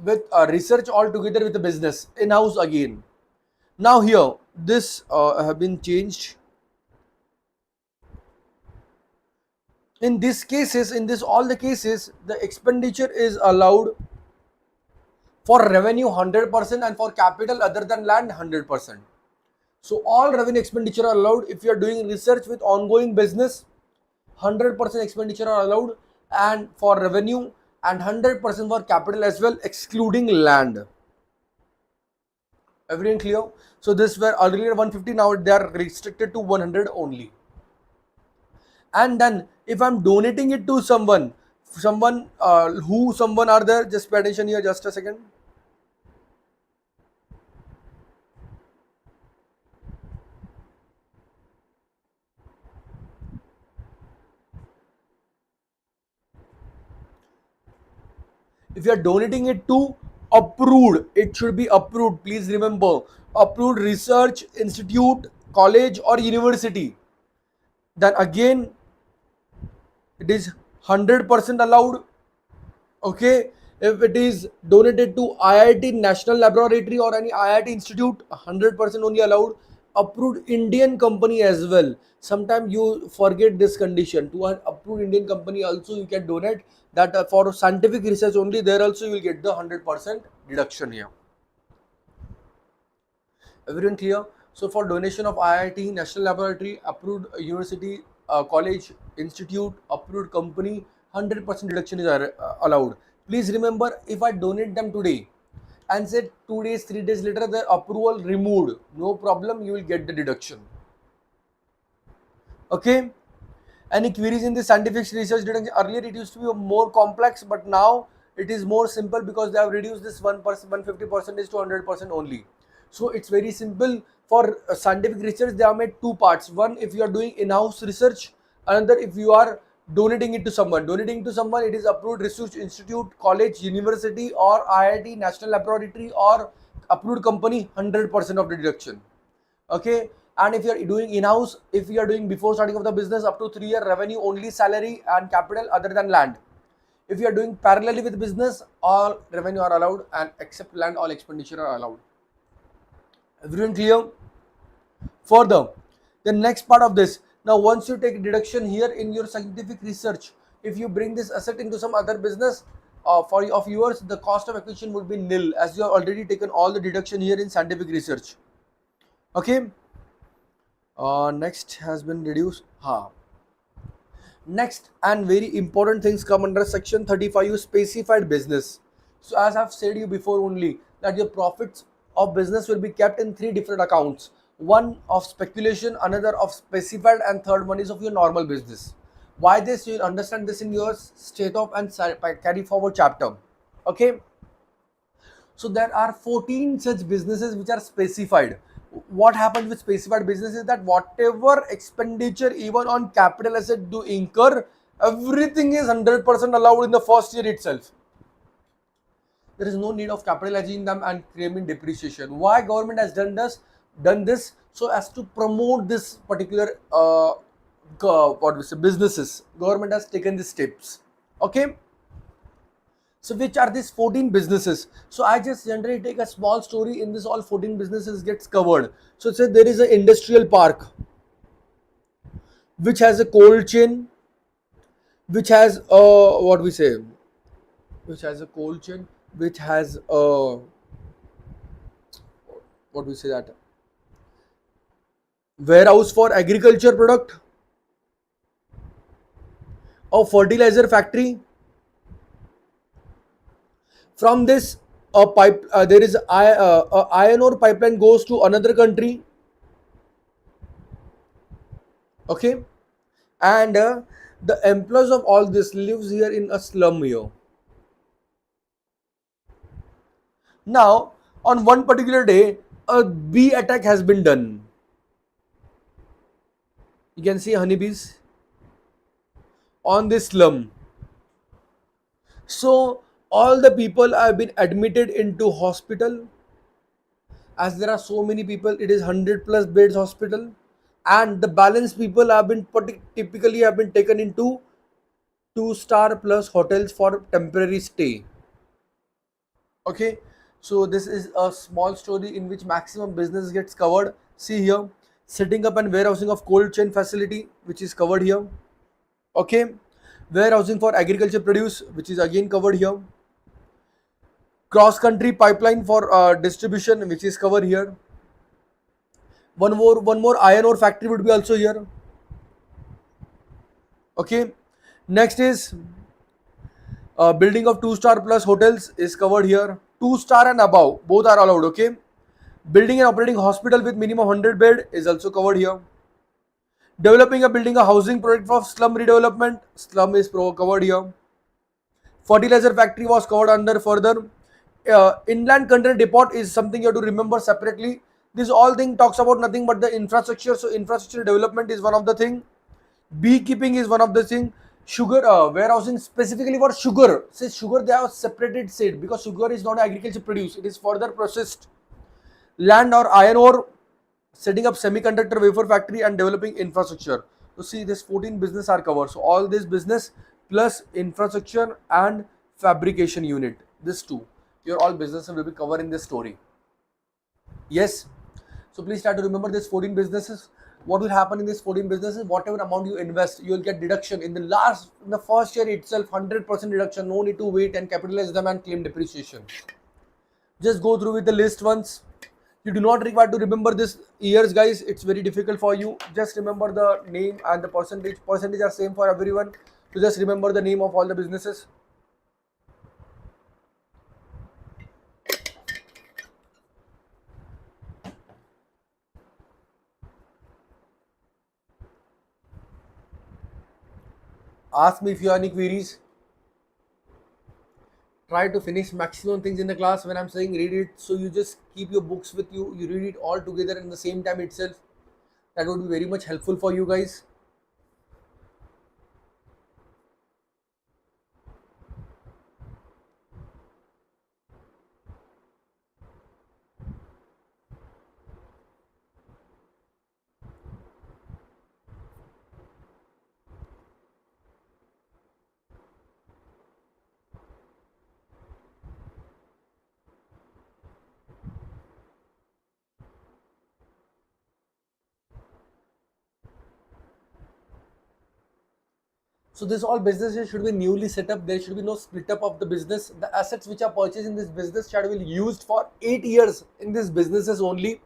with research all together with the business in-house again. Now here this have been changed. In these cases, in this all the cases, the expenditure is allowed for revenue 100% and for capital other than land 100%. So all revenue expenditure are allowed. If you are doing research with ongoing business, 100% expenditure are allowed, and for revenue, and 100% for capital as well, excluding land. Everything clear? So this were earlier 150, now they are restricted to 100 only. And then if I'm donating it to someone someone are there, just pay attention here, just a second. If you are donating it to approved, it should be approved, please remember, approved research institute, college or university, then again it is 100% allowed. Okay, if it is donated to IIT National Laboratory or any IIT institute, 100% only allowed. Approved Indian company as well. Sometimes you forget this condition. To an approved Indian company also you can donate. That for scientific research only, there also you will get the 100% deduction here. Everyone clear? So for donation of IIT, National Laboratory, approved university, college, institute, approved company, 100% deduction is allowed. Please remember, if I donate them today and say 2 days, 3 days later, the approval removed, no problem, you will get the deduction. Okay? Any queries in the scientific research deduction? Earlier it used to be more complex, but now it is more simple because they have reduced this 1%, 150% to 100% only. So it's very simple. For scientific research, they have made two parts. One, if you are doing in-house research. Another, if you are donating it to someone. Donating to someone, it is approved research institute, college, university, or IIT, National Laboratory, or approved company, 100% of the deduction. Okay. And if you are doing in-house, if you are doing before starting of the business, up to 3 year revenue, only salary and capital other than land. If you are doing parallelly with business, all revenue are allowed, and except land, all expenditure are allowed. Everyone clear? Further, the next part of this, now once you take deduction here in your scientific research, if you bring this asset into some other business of yours, the cost of acquisition would be nil, as you have already taken all the deduction here in scientific research. Okay. Next has been reduced. Next and very important things come under section 35, specified business. So as I've said you before only, that your profits of business will be kept in 3 different accounts. One of speculation, another of specified, and third one is of your normal business. Why this? You will understand this in your state of and carry forward chapter. Okay. So there are 14 such businesses which are specified. What happens with specified business is that whatever expenditure even on capital asset do incur, everything is 100% allowed in the first year itself. There is no need of capitalizing them and claiming depreciation. Why government has done this? So as to promote this particular businesses. Government has taken these steps. Okay. So which are these 14 businesses? So I just generally take a small story in this, all 14 businesses gets covered. So say there is an industrial park which has a cold chain, which has which has a cold chain, which has warehouse for agriculture product, a fertilizer factory. From this, there is a iron ore pipeline goes to another country. Okay, and the employees of all this lives here in a slum here. Now, on one particular day, a bee attack has been done. You can see honeybees on this slum. So all the people have been admitted into hospital. As there are so many people, it is 100 plus beds hospital, and the balance people have been typically have been taken into 2-star plus hotels for temporary stay. Okay, so this is a small story in which maximum business gets covered. See here, setting up and warehousing of cold chain facility, which is covered here. Okay, warehousing for agriculture produce, which is again covered here. Cross country pipeline for distribution, which is covered here. One more iron ore factory would be also here. Okay, next is building of 2-star plus hotels is covered here. 2-star and above, both are allowed. Okay, building and operating hospital with minimum 100 bed is also covered here. Developing a building a housing project for slum redevelopment, slum is covered here. Fertilizer factory was covered under further. Inland container depot is something you have to remember separately. This all thing talks about nothing but the infrastructure. So infrastructure development is one of the thing. Beekeeping is one of the thing. Sugar warehousing specifically for sugar. Say sugar, they have separated said because sugar is not agriculture produce. It is further processed. Land or iron ore, setting up semiconductor wafer factory and developing infrastructure. So see, this 14 business are covered. So all this business plus infrastructure and fabrication unit, this two, your all businesses will be covered in this story. Yes. So please try to remember this 14 businesses. What will happen in this 14 businesses? Whatever amount you invest, you will get deduction in the first year itself, 100% deduction. No need to wait and capitalize them and claim depreciation. Just go through with the list once. You do not require to remember this years, guys. It's very difficult for you. Just remember the name and the percentage. Percentage are same for everyone. So just remember the name of all the businesses. Ask me if you have any queries. Try to finish maximum things in the class. When I'm saying read it, so you just keep your books with you. You read it all together in the same time itself. That would be very much helpful for you guys. So this all businesses should be newly set up. There should be no split up of the business. The assets which are purchased in this business shall be used for 8 years in these businesses only.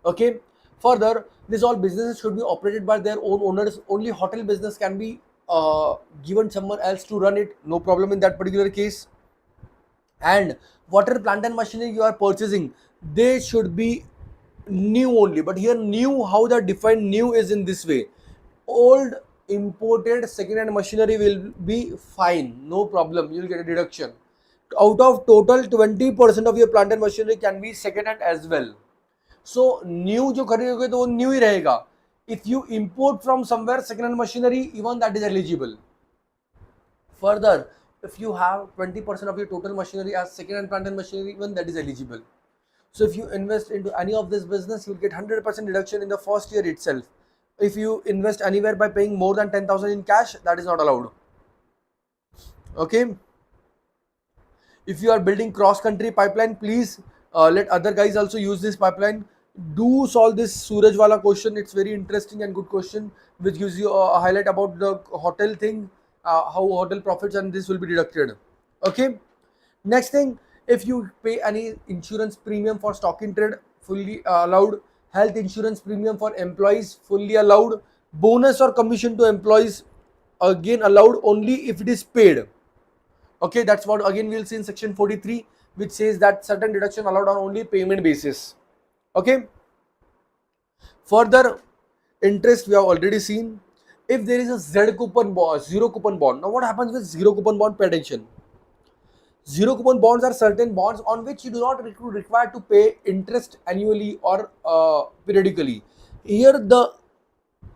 Okay. Further, this all businesses should be operated by their own owners. Only hotel business can be given someone else to run it. No problem in that particular case. And whatever plant and machinery you are purchasing, they should be new only. But here new, how they define new is in this way: old imported second hand machinery will be fine, no problem, you'll get a deduction. Out of total 20% of your plant and machinery can be second hand as well. So new जो खरीदोगे तो वो new ही रहेगा. If you import from somewhere second hand machinery, even that is eligible. Further, if you have 20% of your total machinery as second hand plant and machinery, even that is eligible. So if you invest into any of this business, you will get 100% deduction in the first year itself. If you invest anywhere by paying more than 10,000 in cash, that is not allowed. Okay. If you are building cross country pipeline, please let other guys also use this pipeline. Do solve this Suraj wala question. It's very interesting and good question, which gives you a highlight about the hotel thing, how hotel profits and this will be deducted. Okay. Next thing, if you pay any insurance premium for stock in trade, fully allowed. Health insurance premium for employees, fully allowed. Bonus or commission to employees, again allowed only if it is paid. Okay, that's what again we'll see in section 43, which says that certain deduction allowed on only payment basis. Okay. Further, interest we have already seen. If there is a Z coupon bond, zero coupon bond. Now what happens with zero coupon bond? Pay attention. Zero coupon bonds are certain bonds on which you do not require to pay interest annually or periodically. Here the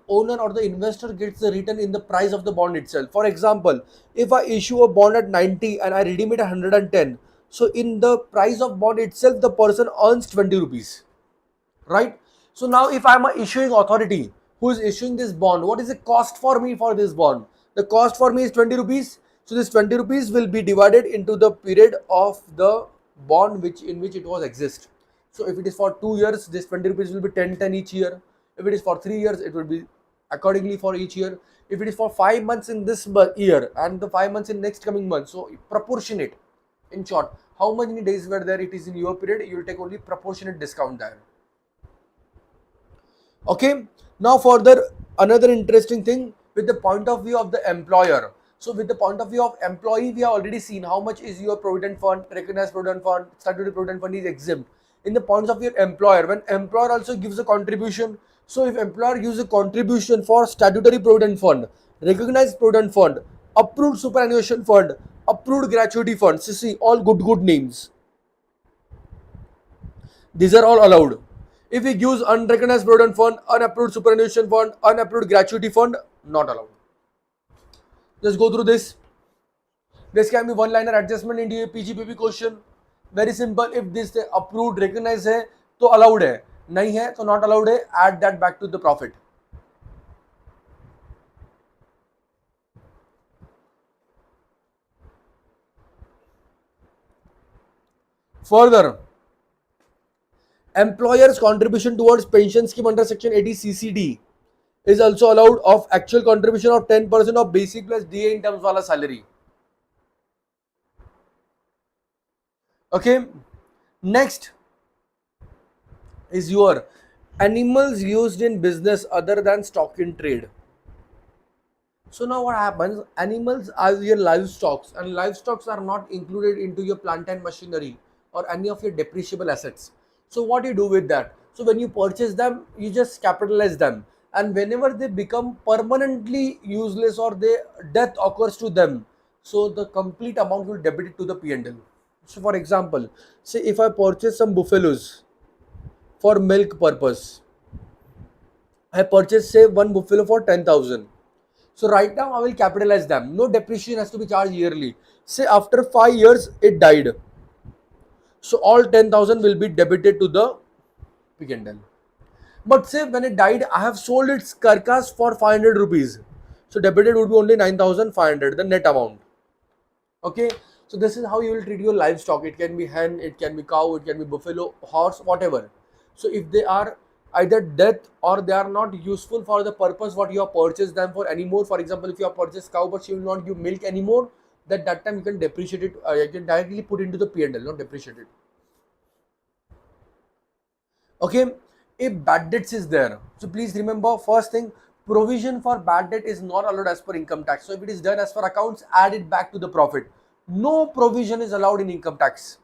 owner or the investor gets the return in the price of the bond itself. For example, if I issue a bond at 90 and I redeem it at 110, so in the price of bond itself, the person earns 20 rupees, right? So now if I'm a issuing authority who is issuing this bond, what is the cost for me for this bond? The cost for me is 20 rupees. So this 20 rupees will be divided into the period of the bond in which it was exist. So if it is for 2 years, this 20 rupees will be 10 each year. If it is for 3 years, it will be accordingly for each year. If it is for 5 months in this year and the 5 months in next coming month, so proportionate. In short, how many days were there it is in your period, you will take only proportionate discount there. Okay. Now further, another interesting thing with the point of view of the employer. So with the point of view of employee, we have already seen how much is your provident fund, recognized provident fund, statutory provident fund is exempt. In the points of your employer, when employer also gives a contribution, so if employer gives a contribution for statutory provident fund, recognized provident fund, approved superannuation fund, approved gratuity fund, so see all good names. These are all allowed. If we use unrecognized provident fund, unapproved superannuation fund, unapproved gratuity fund, not allowed. Just go through this. This can be one-liner adjustment into a PGPP question. Very simple. If this approved, recognized है, तो allowed है. नहीं है तो not allowed है, add that back to the profit. Further, employer's contribution towards pension scheme under section 80 CCD is also allowed of actual contribution of 10% of basic plus DA in terms wala salary. Okay, next is your animals used in business other than stock in trade. So now what happens? Animals are your livestock, and livestock are not included into your plant and machinery or any of your depreciable assets. So what do you do with that? So when you purchase them, you just capitalize them, and whenever they become permanently useless or they death occurs to them, so the complete amount will debit it to the P&L. So for example, say if I purchase some buffaloes for milk purpose, I purchase say one buffalo for 10,000. So right now I will capitalize them. No depreciation has to be charged yearly. Say after 5 years it died. So all 10,000 will be debited to the P&L. But say when it died, I have sold its carcass for 500 rupees. So debited would be only 9,500, the net amount. Okay. So this is how you will treat your livestock. It can be hen, it can be cow, it can be buffalo, horse, whatever. So if they are either dead or they are not useful for the purpose what you have purchased them for anymore. For example, if you have purchased cow but she will not give milk anymore, that time you can depreciate it. You can directly put into the P&L, not depreciate it. Okay. If bad debts is there, so please remember first thing, provision for bad debt is not allowed as per income tax. So if it is done as per accounts, add it back to the profit. No provision is allowed in income tax.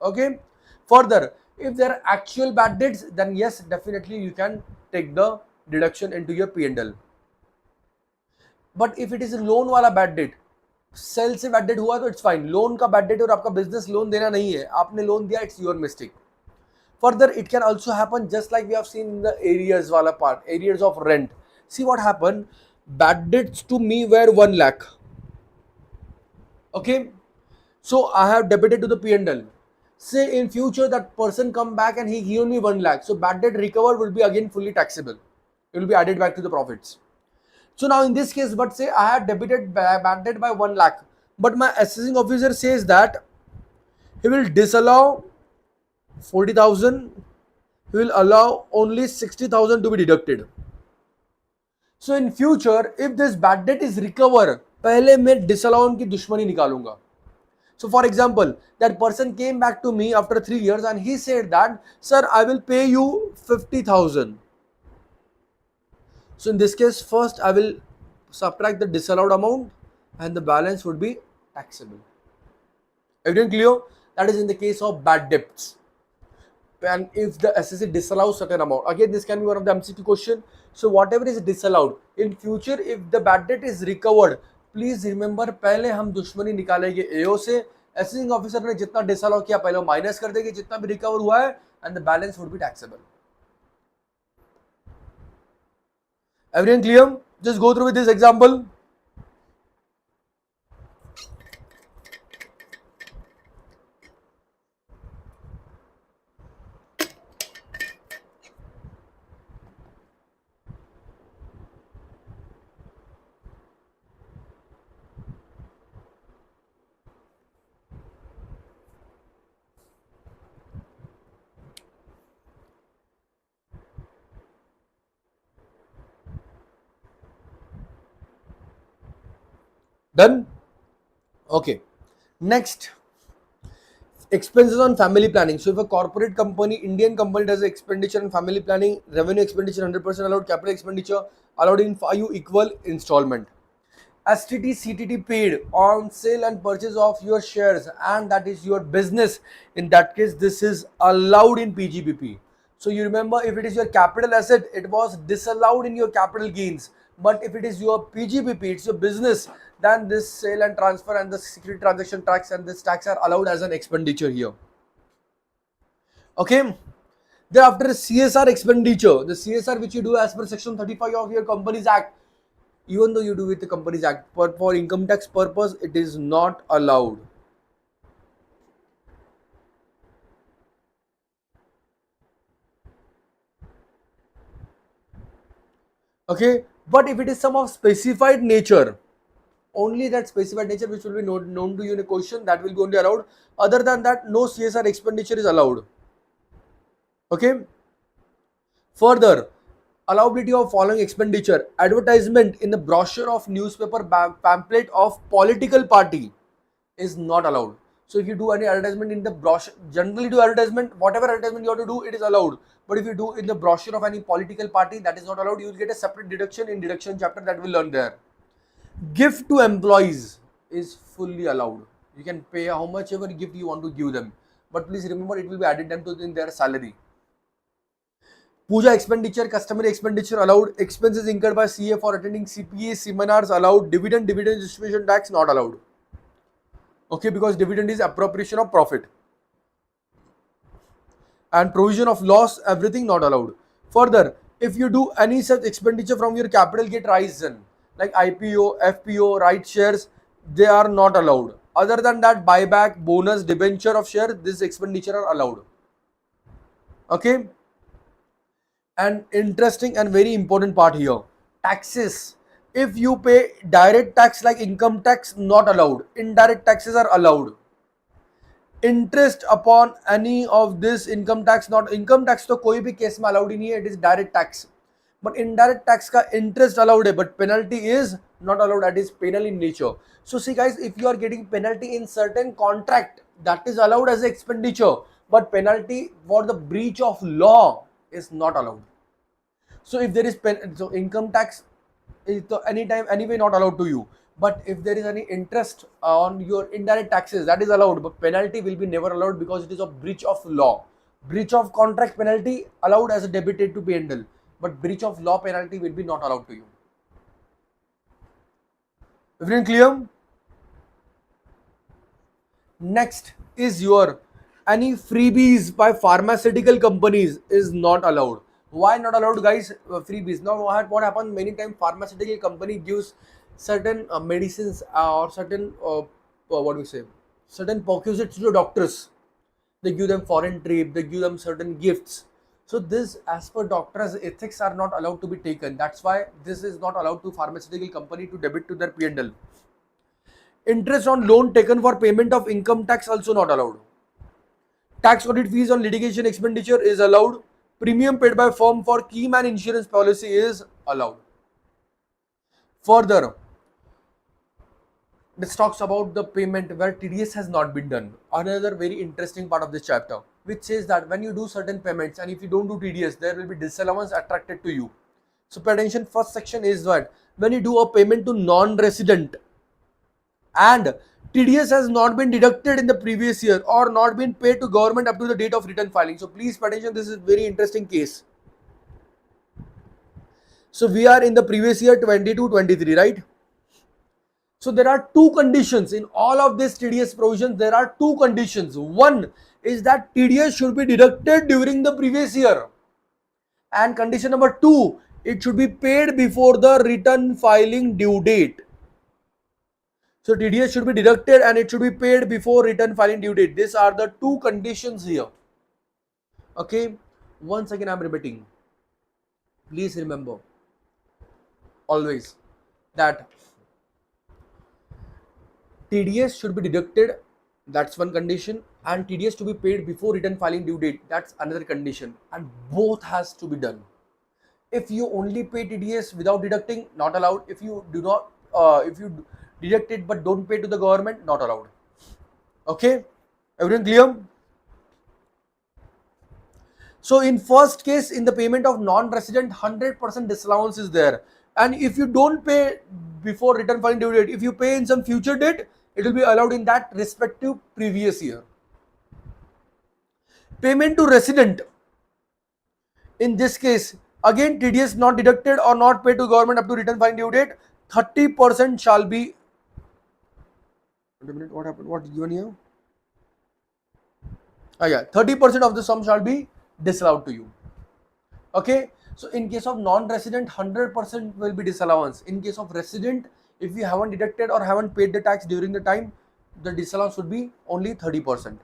Okay. Further, if there are actual bad debts, then yes, definitely you can take the deduction into your P&L. But if it is a loan वाला bad debt, cell से bad debt हुआ तो it's fine. Loan का bad debt और आपका business loan देना नहीं है, आपने लोन दिया, it's your mistake. Further, it can also happen just like we have seen in the areas wala part, areas of rent. See what happened? Bad debts to me were 1 lakh. Okay, so I have debited to the P&L. Say in future that person come back and he given me 1 lakh. So bad debt recovered will be again fully taxable. It will be added back to the profits. So now in this case, but say I had debited bad debt by 1 lakh, but my assessing officer says that he will disallow 40,000, he will allow only 60,000 to be deducted. So in future, if this bad debt is recovered, पहले मैं disallowance की दुश्मनी निकालूंगा. So for example, that person came back to me after 3 years and he said that, sir, I will pay you 50,000. So in this case, first I will subtract the disallowed amount and the balance would be taxable. Everything clear? That is in the case of bad debts. And if the assessee disallows certain amount, again this can be one of the MCQ question. So whatever is disallowed, in future if the bad debt is recovered, please remember पहले हम दुश्मनी निकालेंगे AO से, assessing officer ने जितना disallow किया पहले वो minus कर देंगे जितना भी recover हुआ है, and the balance would be taxable. Everyone clear? Just go through with this example. Done? Okay. Next, expenses on family planning. So if a corporate company, Indian company does expenditure on family planning, revenue expenditure 100% allowed, capital expenditure allowed in 5 equal installment. STT CTT paid on sale and purchase of your shares and that is your business. In that case, this is allowed in PGBP. So you remember, if it is your capital asset, it was disallowed in your capital gains. But if it is your PGBP, it's your business, then this sale and transfer and the security transaction tax and this tax are allowed as an expenditure here. Okay. Thereafter, CSR expenditure, the CSR which you do as per section 35 of your Companies Act, even though you do with the Companies Act, but for income tax purpose, it is not allowed. Okay, but if it is some of specified nature, only that specified nature which will be known to you in a question, that will be only allowed. Other than that, no CSR expenditure is allowed. Okay. Further, allowability of following expenditure: advertisement in the brochure of newspaper, pamphlet of political party is not allowed. So if you do any advertisement in the brochure, generally do advertisement, whatever advertisement you have to do, it is allowed. But if you do in the brochure of any political party, that is not allowed. You will get a separate deduction in deduction chapter that we'll learn there. Gift to employees is fully allowed. You can pay how much ever gift you want to give them, but please remember it will be added them to in their salary. Puja expenditure, customary expenditure allowed. Expenses incurred by CA for attending CPA seminars allowed. Dividend distribution tax not allowed. Okay, because dividend is appropriation of profit. And provision of loss, everything not allowed. Further, if you do any such expenditure from your capital get risen, like IPO, FPO, right shares, they are not allowed. Other than that, buyback, bonus, debenture of share, this expenditure are allowed. Okay. And interesting and very important part here, taxes. If you pay direct tax like income tax, not allowed. Indirect taxes are allowed. Interest upon any of this income tax, not income tax तो कोई भी case में allowed ही नहीं है, it is direct tax. But indirect tax का interest allowed है, but penalty is not allowed, that is penal in nature. So see guys, if you are getting penalty in certain contract, that is allowed as expenditure, but penalty for the breach of law is not allowed. So if there is so income tax is anytime anyway not allowed to you. But if there is any interest on your indirect taxes, that is allowed, but penalty will be never allowed because it is a breach of law. Breach of contract penalty allowed as a debited to P&L, but breach of law penalty will be not allowed to you. Everything clear? Next is your any freebies by pharmaceutical companies is not allowed. Why not allowed, guys? Freebies. Now what happens many times, pharmaceutical company gives certain medicines or certain what do we say, certain perquisites to doctors. They give them foreign trip, they give them certain gifts. So this, as per doctors ethics, are not allowed to be taken. That's why this is not allowed to pharmaceutical company to debit to their P&L. Interest on loan taken for payment of income tax also not allowed. Tax audit fees on litigation expenditure is allowed. Premium paid by firm for key man insurance policy is allowed. Further, this talks about the payment where TDS has not been done. Another very interesting part of this chapter, which says that when you do certain payments and if you don't do TDS, there will be disallowance attracted to you. So pay attention, first section is that when you do a payment to non-resident and TDS has not been deducted in the previous year or not been paid to government up to the date of return filing. So please pay attention, this is very interesting case. So we are in the previous year 22-23, right? So there are two conditions in all of this TDS provisions. There are two conditions. One is that TDS should be deducted during the previous year. And condition number two, it should be paid before the return filing due date. So TDS should be deducted and it should be paid before return filing due date. These are the two conditions here. Okay. Once again, I'm repeating. Please remember always that TDS should be deducted, that's one condition, and TDS to be paid before return filing due date, that's another condition, and both has to be done. If you only pay TDS without deducting, not allowed. If you do not, if you deduct it but don't pay to the government, not allowed. Okay, everyone clear? So in first case, in the payment of non-resident, 100% disallowance is there. And if you don't pay before return filing due date, if you pay in some future date, it will be allowed in that respective previous year. Payment to resident. In this case, again TDS not deducted or not paid to government up to return filing due date, 30% shall be. Wait a minute, what happened? What is given here? Yeah, 30% of the sum shall be disallowed to you. Okay. So in case of non-resident, 100% will be disallowance. In case of resident, if you haven't deducted or haven't paid the tax during the time, the disallowance would be only 30%.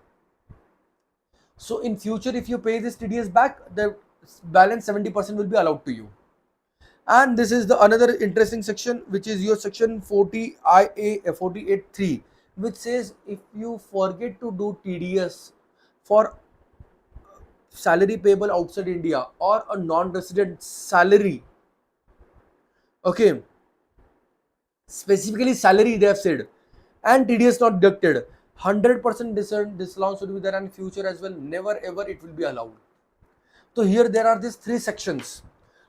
So in future, if you pay this TDS back, the balance 70% will be allowed to you. And this is the another interesting section, which is your section 48.3, which says if you forget to do TDS for salary payable outside India or a non-resident salary, okay, specifically salary they have said, and TDS not deducted, 100% disallowance would be there, and future as well, never ever it will be allowed. So here there are these three sections.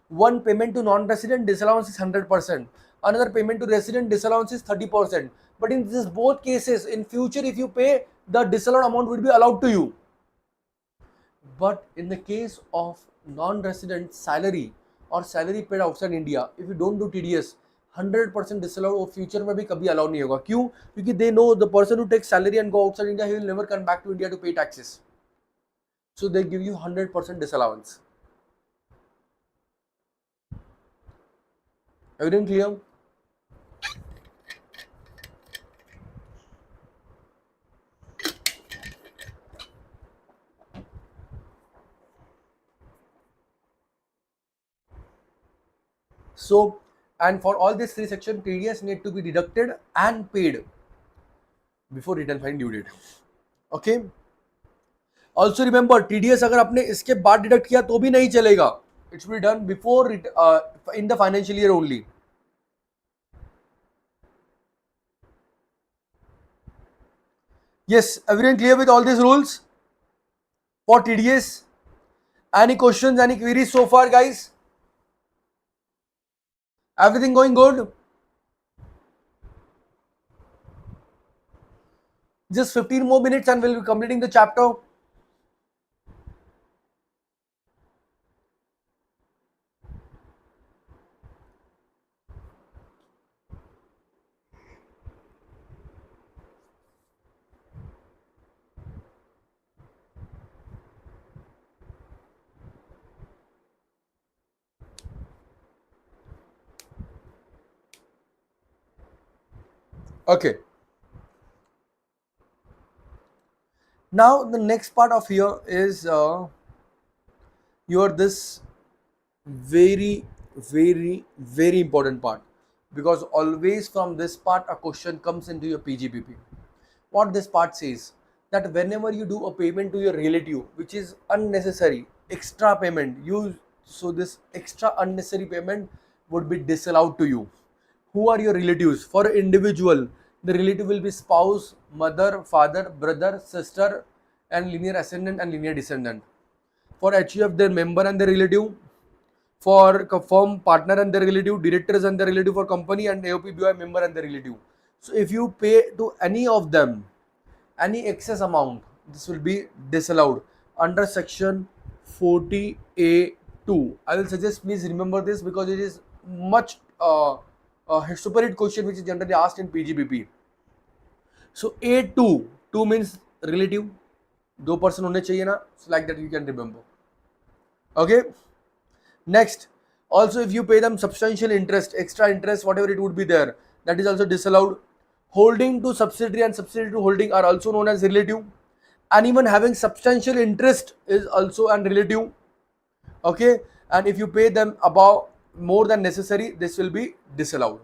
One, payment to non-resident disallowance is 100%. Another, payment to resident disallowance is 30%. But in this both cases, in future if you pay, the disallowed amount will be allowed to you. But in the case of non-resident salary or salary paid outside India, if you don't do TDS, 100% disallowed, और future में भी कभी allow नहीं होगा. क्यों? क्योंकि they know the person who takes salary and go outside India, he will never come back to India to pay taxes. So they give you 100% disallowance. Everything clear? So, and for all these three sections, TDS need to be deducted and paid before return fine due date. Okay. Also remember, TDS अगर आपने इसके बाद deduct किया तो भी नहीं चलेगा. It should be done before in the financial year only. Yes, everyone clear with all these rules for TDS? Any questions, any queries so far, guys? Everything going good? Just 15 more minutes and we'll be completing the chapter. Okay. Now the next part of here is your this very important part, because always from this part a question comes into your PGBP. What this part says, that whenever you do a payment to your relative which is unnecessary, extra payment, so this extra unnecessary payment would be disallowed to you. Who are your relatives? For an individual, the relative will be spouse, mother, father, brother, sister, and linear ascendant and linear descendant. For HUF, their member and their relative. For firm, partner and their relative, directors and their relative, for company, and AOP BOI member and their relative. So if you pay to any of them any excess amount, this will be disallowed under section 40A2. I will suggest please remember this, because it is much super hit question which is generally asked in PGBP. So A2, 2 means relative, 2% होने चाहिए ना, so like that you can remember. Okay. Next, also if you pay them substantial interest, extra interest, whatever it would be there, that is also disallowed. Holding to subsidiary and subsidiary to holding are also known as relative, and even having substantial interest is also an relative. Okay, and if you pay them above more than necessary, this will be disallowed.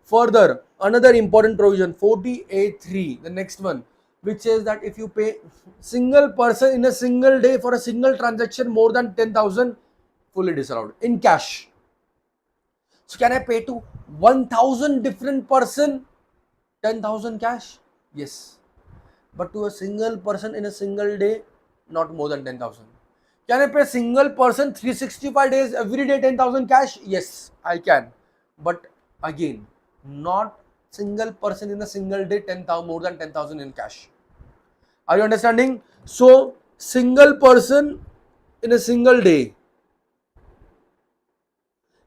Further, another important provision, 40A3, the next one, which says that if you pay single person in a single day for a single transaction more than 10,000, fully disallowed in cash. So can I pay to 1,000 different person 10,000 cash? Yes. But to a single person in a single day, not more than 10,000. Can I pay a single person 365 days every day 10,000 cash? Yes, I can. But again, not single person in a single day 10,000 more than 10,000 in cash. Are you understanding? So single person in a single day,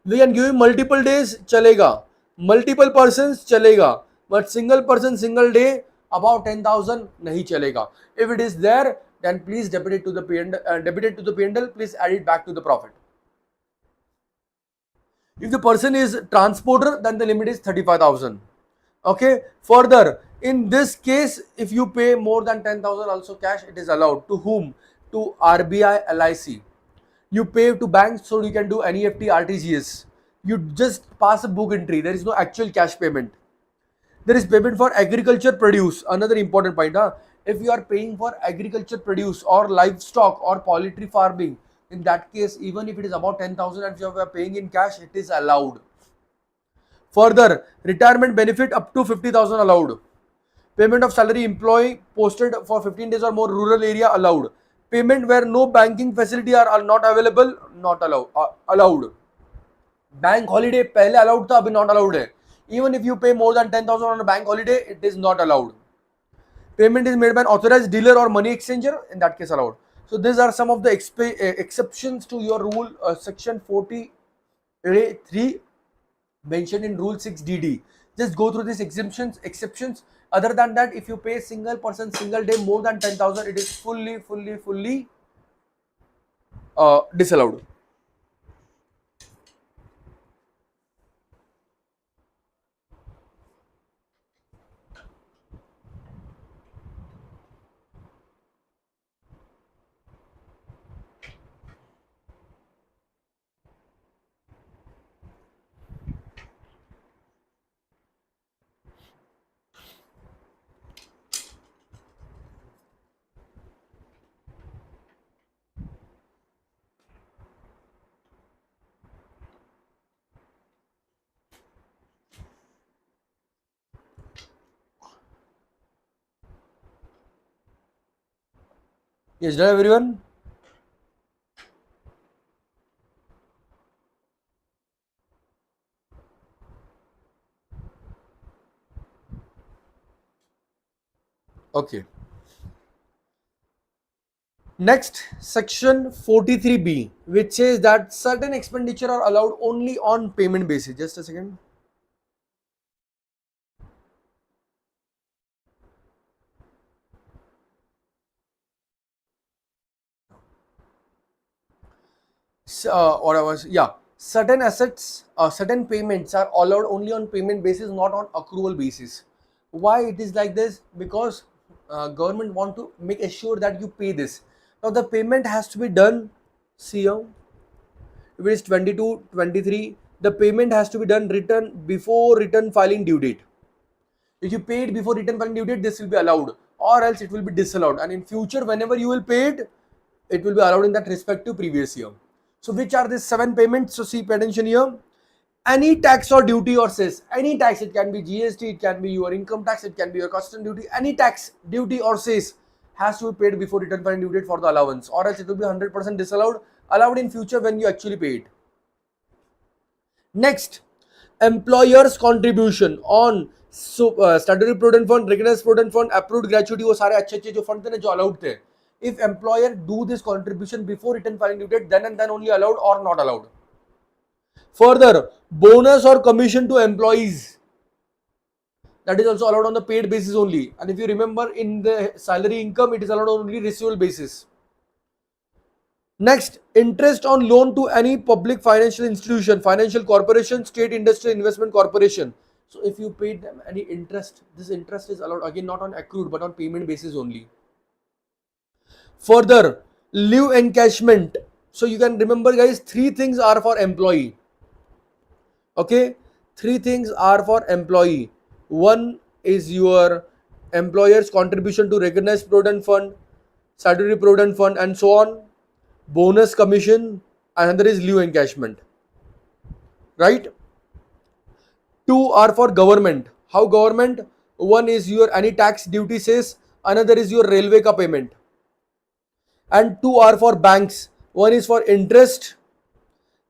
we can give him multiple days, chalega. Multiple persons, chalega. But single person, single day, about 10,000, nahi chalega. If it is there, then please debit it to the P&L, please add it back to the profit. If the person is transporter, then the limit is 35,000. Okay. Further, in this case, if you pay more than 10,000 also cash, it is allowed. To whom? To RBI, LIC. You pay to banks, so you can do NEFT, RTGS. You just pass a book entry. There is no actual cash payment. There is payment for agriculture produce. Another important point. If you are paying for agriculture produce or livestock or poultry farming, in that case, even if it is about 10,000 and if you are paying in cash, it is allowed. Further, retirement benefit up to 50,000 allowed. Payment of salary employee posted for 15 days or more rural area allowed. Payment where no banking facility are not available, not allowed. Bank holiday पहले allowed था, अभी not allowed है. Even if you pay more than 10,000 on a bank holiday, it is not allowed. Payment is made by an authorized dealer or money exchanger, in that case allowed. So these are some of the exceptions to your rule, section 40A3 mentioned in rule 6DD. Just go through these exceptions. Other than that, if you pay single person single day more than 10,000, it is fully disallowed. Yes, done everyone? Okay. Next, section 43B, which says that certain expenditure are allowed only on payment basis. Just a second. Certain assets, certain payments are allowed only on payment basis, not on accrual basis. Why it is like this? Because government want to make assure that you pay this. Now the payment has to be done. See here, if it is 22, 23, the payment has to be done before return filing due date. If you paid before return filing due date, this will be allowed, or else it will be disallowed. And in future, whenever you will pay it, it will be allowed in that respective previous year. So which are these 7 payments? So see, pay attention here. Any tax or duty or cess, any tax, it can be GST, it can be your income tax, it can be your custom duty, any tax, duty or cess has to be paid before return filing due date for the allowance, or else it will be 100% disallowed, allowed in future when you actually pay it. Next, employer's contribution on statutory provident fund, recognized provident fund, approved gratuity, वो सारे अच्छे अच्छे जो fund थे ना जो allowed थे. If employer do this contribution before return filing due date, then and then only allowed or not allowed. Further, bonus or commission to employees, that is also allowed on the paid basis only. And if you remember, in the salary income, it is allowed on only receivable basis. Next, interest on loan to any public financial institution, financial corporation, state industrial investment corporation. So if you paid them any interest, this interest is allowed, again not on accrued but on payment basis only. Further, leave encashment. So you can remember, guys, 3 things are for employee. Okay, 3 things are for employee. One is your employer's contribution to recognized provident fund, statutory provident fund, and so on. Bonus, commission. Another is leave encashment. Right? 2 are for government. How government? One is your any tax duty cess. Another is your railway ka payment. And 2 are for banks. One is for interest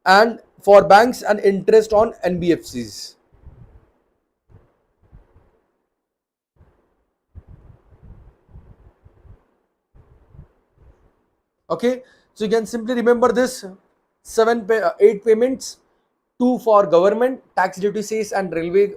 and for banks and interest on NBFCs. Okay, so you can simply remember this 8 payments. 2 for government, tax duty cess and railway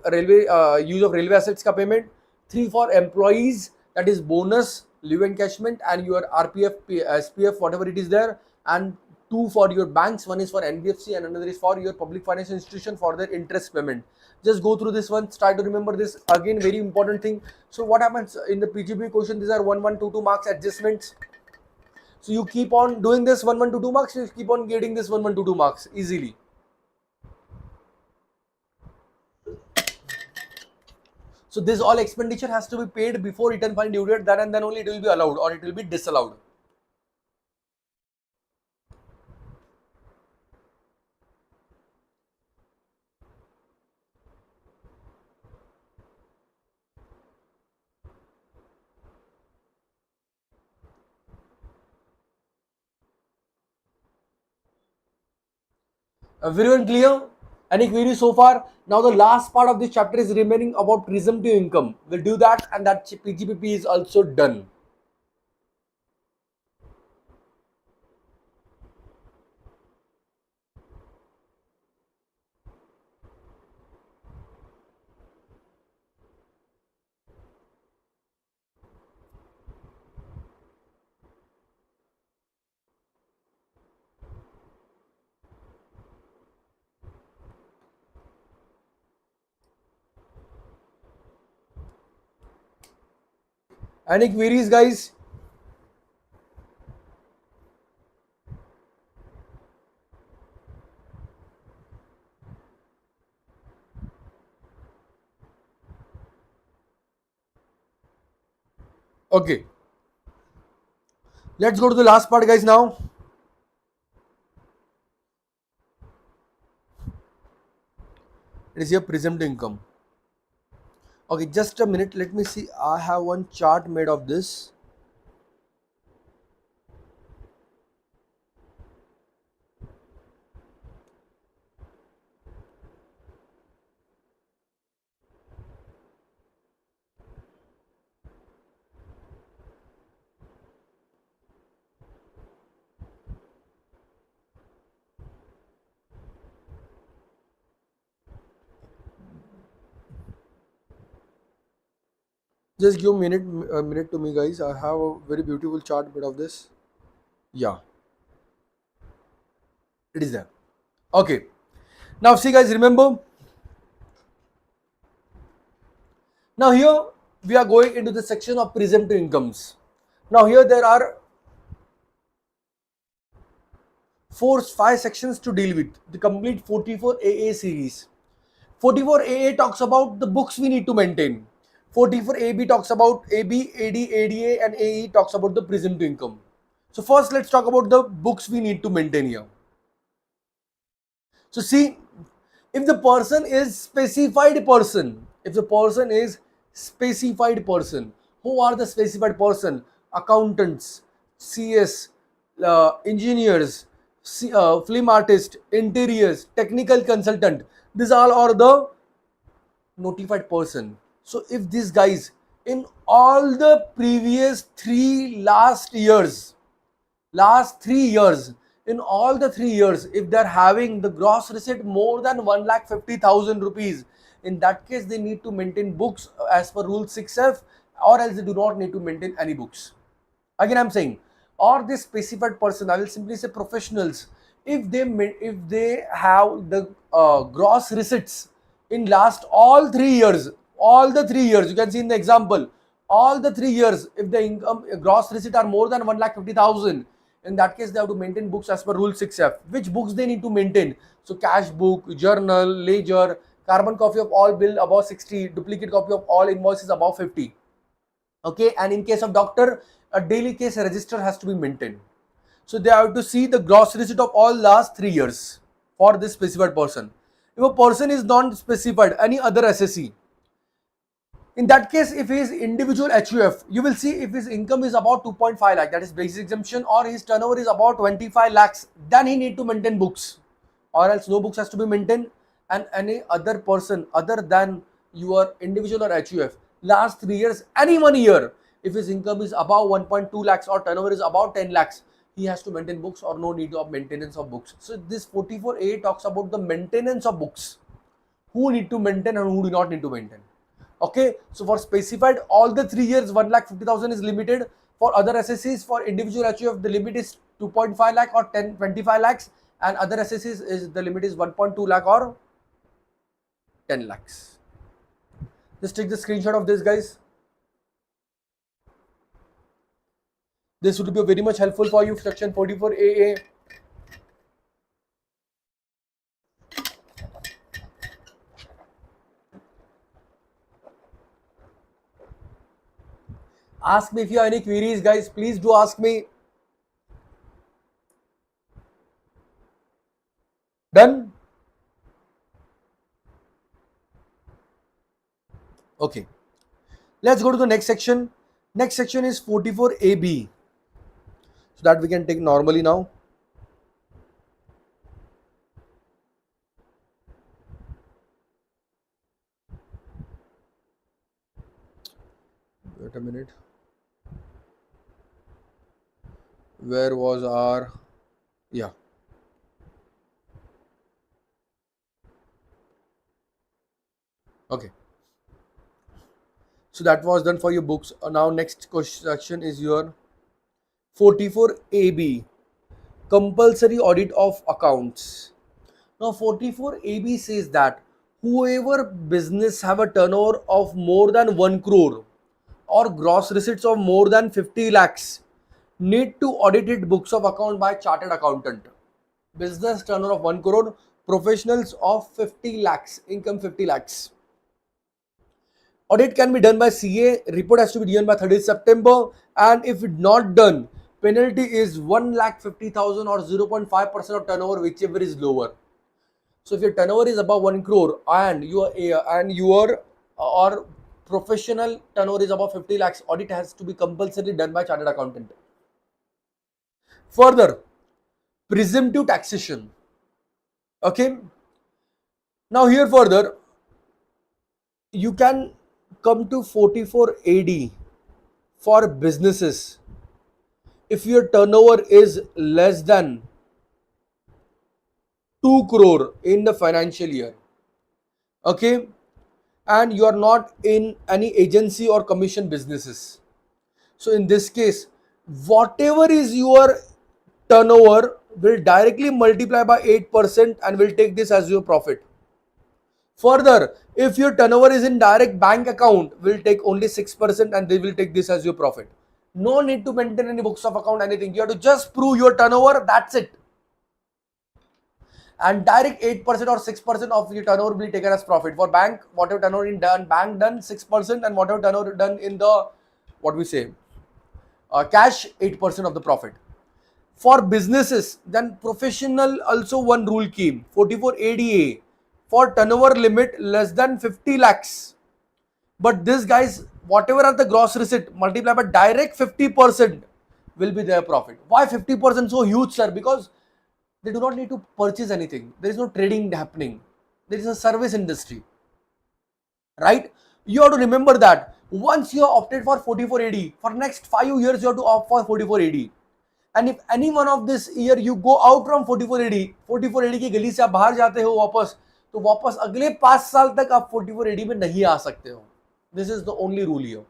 use of railway assets ka payment. 3 for employees, that is bonus, leave encashment and your RPF, SPF, whatever it is there. And 2 for your banks, one is for NBFC and another is for your public financial institution for their interest payment. Just go through this one, try to remember this. Again, very important thing. So what happens in the PGP question, these are 1, 1, 2, 2 marks adjustments. So you keep on doing this 1, 1, 2, 2 marks, you keep on getting this 1, 1, 2, 2 marks easily. So this all expenditure has to be paid before return fund due date, then and then only it will be allowed or it will be disallowed. Everyone clear? Any queries so far? Now the last part of this chapter is remaining about presumptive income. We'll do that and that PGPP is also done. Any queries, guys? Okay. Let's go to the last part, guys, now. It is your presumptive income. Okay, just a minute. Let me see. I have one chart made of this. Just give a minute to me, guys. I have a very beautiful chart made of this. Yeah, it is there. Okay. Now, see, guys, remember. Now, here we are going into the section of presumptive incomes. Now, here there are 5 sections to deal with the complete 44 AA series. 44 AA talks about the books we need to maintain. 44 AB talks about AB, AD, ADA, and AE talks about the presumptive income. So, first, let's talk about the books we need to maintain here. So, see, if the person is specified person, if the person is specified person, who are the specified person? Accountants, CS, engineers, film artist, interiors, technical consultant. These all are the notified person. So if these guys in all the previous last 3 years, in all the 3 years, if they're having the gross receipt more than 1,50,000 rupees, in that case they need to maintain books as per rule 6F, or else they do not need to maintain any books. Again, I'm saying, or this specified person, I will simply say professionals, if they have the gross receipts in last all the 3 years, you can see in the example, all the 3 years, if the income gross receipt are more than 1,50,000, in that case they have to maintain books as per rule 6F. Which books they need to maintain? So cash book, journal, ledger, carbon copy of all bill above 60, duplicate copy of all invoices above 50. Okay, and in case of doctor, a daily case register has to be maintained. So they have to see the gross receipt of all last 3 years for this specified person. If a person is non-specified, any other SSE, in that case, if he is individual HUF, you will see if his income is about 2.5 lakh, that is basic exemption, or his turnover is about 25 lakhs, then he need to maintain books, or else no books has to be maintained. And any other person other than your individual or HUF, last 3 years, any 1 year, if his income is above 1.2 lakhs or turnover is about 10 lakhs, he has to maintain books or no need of maintenance of books. So this 44A talks about the maintenance of books. Who need to maintain and who do not need to maintain. Okay, so for specified all the 3 years 1,50,000 is limited. For other SSCs, for individual HUF the limit is 2.5 lakh or 25 lakhs, and other SSCs is the limit is 1.2 lakh or 10 lakhs. Just take the screenshot of this, guys. This would be very much helpful for you. Section 44AA. Ask me if you have any queries, guys. Please do ask me. Done? Okay. Let's go to the next section. Next section is 44AB. So that we can take normally now. Wait a minute. Where was our... Yeah. Okay. So that was done for your books. Now next question section is your 44AB. Compulsory audit of accounts. Now 44AB says that whoever business have a turnover of more than 1 crore or gross receipts of more than 50 lakhs need to audit its books of account by chartered accountant. Business turnover of 1 crore, professionals of 50 lakhs, income 50 lakhs. Audit can be done by CA, report has to be done by 30th September, and if it not done, penalty is 1,50,000 or 0.5% of turnover, whichever is lower. So if your turnover is above 1 crore and your or professional turnover is above 50 lakhs, audit has to be compulsorily done by chartered accountant. Further, presumptive taxation. Okay. Now here further, you can come to 44 AD for businesses if your turnover is less than 2 crore in the financial year. Okay. And you are not in any agency or commission businesses. So in this case, whatever is your turnover will directly multiply by 8% and will take this as your profit. Further, if your turnover is in direct bank account, will take only 6% and they will take this as your profit. No need to maintain any books of account, anything. You have to just prove your turnover, that's it. And direct 8% or 6% of your turnover will be taken as profit. For bank, whatever turnover in done, bank done 6%, and whatever turnover done in the, what we say, cash, 8% of the profit. For businesses, then professional also one rule came, 44 ADA, for turnover limit less than 50 lakhs. But this guys, whatever are the gross receipt, multiply by direct 50% will be their profit. Why 50% so huge, sir? Because they do not need to purchase anything. There is no trading happening. There is a service industry. Right? You have to remember that once you have opted for 44 AD, for next 5 years you have to opt for 44 AD. And if any one of this year you go out from 44 AD, 44 AD की गली से आप बाहर जाते हो वापस, तो वापस अगले 5 साल तक आप 44 AD में नहीं आ सकते हो. This is the only rule here.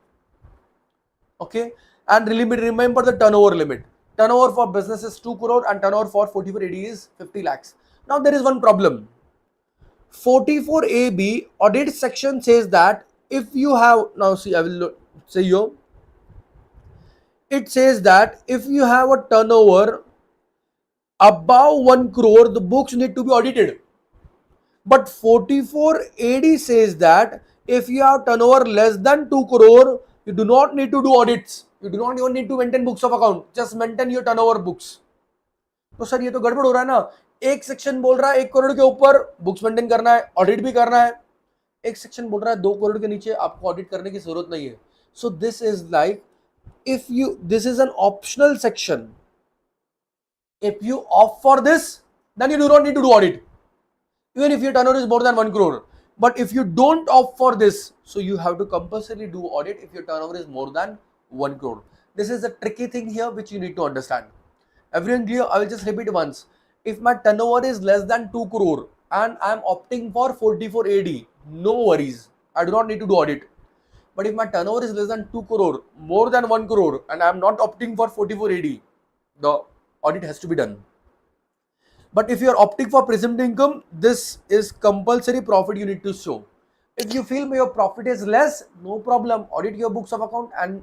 Okay, and remember the turnover limit. Turnover for business is 2 crore and turnover for 44 AD is 50 lakhs. Now there is one problem. 44 AB audit section says that if you have, now see, I will say here, it says that if you have a turnover above 1 crore, the books need to be audited. But 44 AD says that if you have turnover less than 2 crore, you do not need to do audits. You do not even need to maintain books of account. Just maintain your turnover books. तो sir ये तो गड़बड़ हो रहा है ना. एक section बोल रहा है 1 करोड़ के ऊपर बुक्स मेंटेन करना है, ऑडिट भी करना है. एक सेक्शन बोल रहा है 2 करोड़ के नीचे आपको ऑडिट करने की जरूरत नहीं है. So this is like, if you, this is an optional section. If you opt for this, then you do not need to do audit, even if your turnover is more than 1 crore. But if you don't opt for this, so you have to compulsorily do audit if your turnover is more than 1 crore. This is a tricky thing here which you need to understand. Everyone clear? I will just repeat once. If my turnover is less than 2 crore and I am opting for 44 AD, no worries. I do not need to do audit. But if my turnover is less than 2 crore, more than 1 crore, and I am not opting for 44 AD, the audit has to be done. But if you are opting for presumed income, this is compulsory profit you need to show. If you feel your profit is less, no problem. Audit your books of account and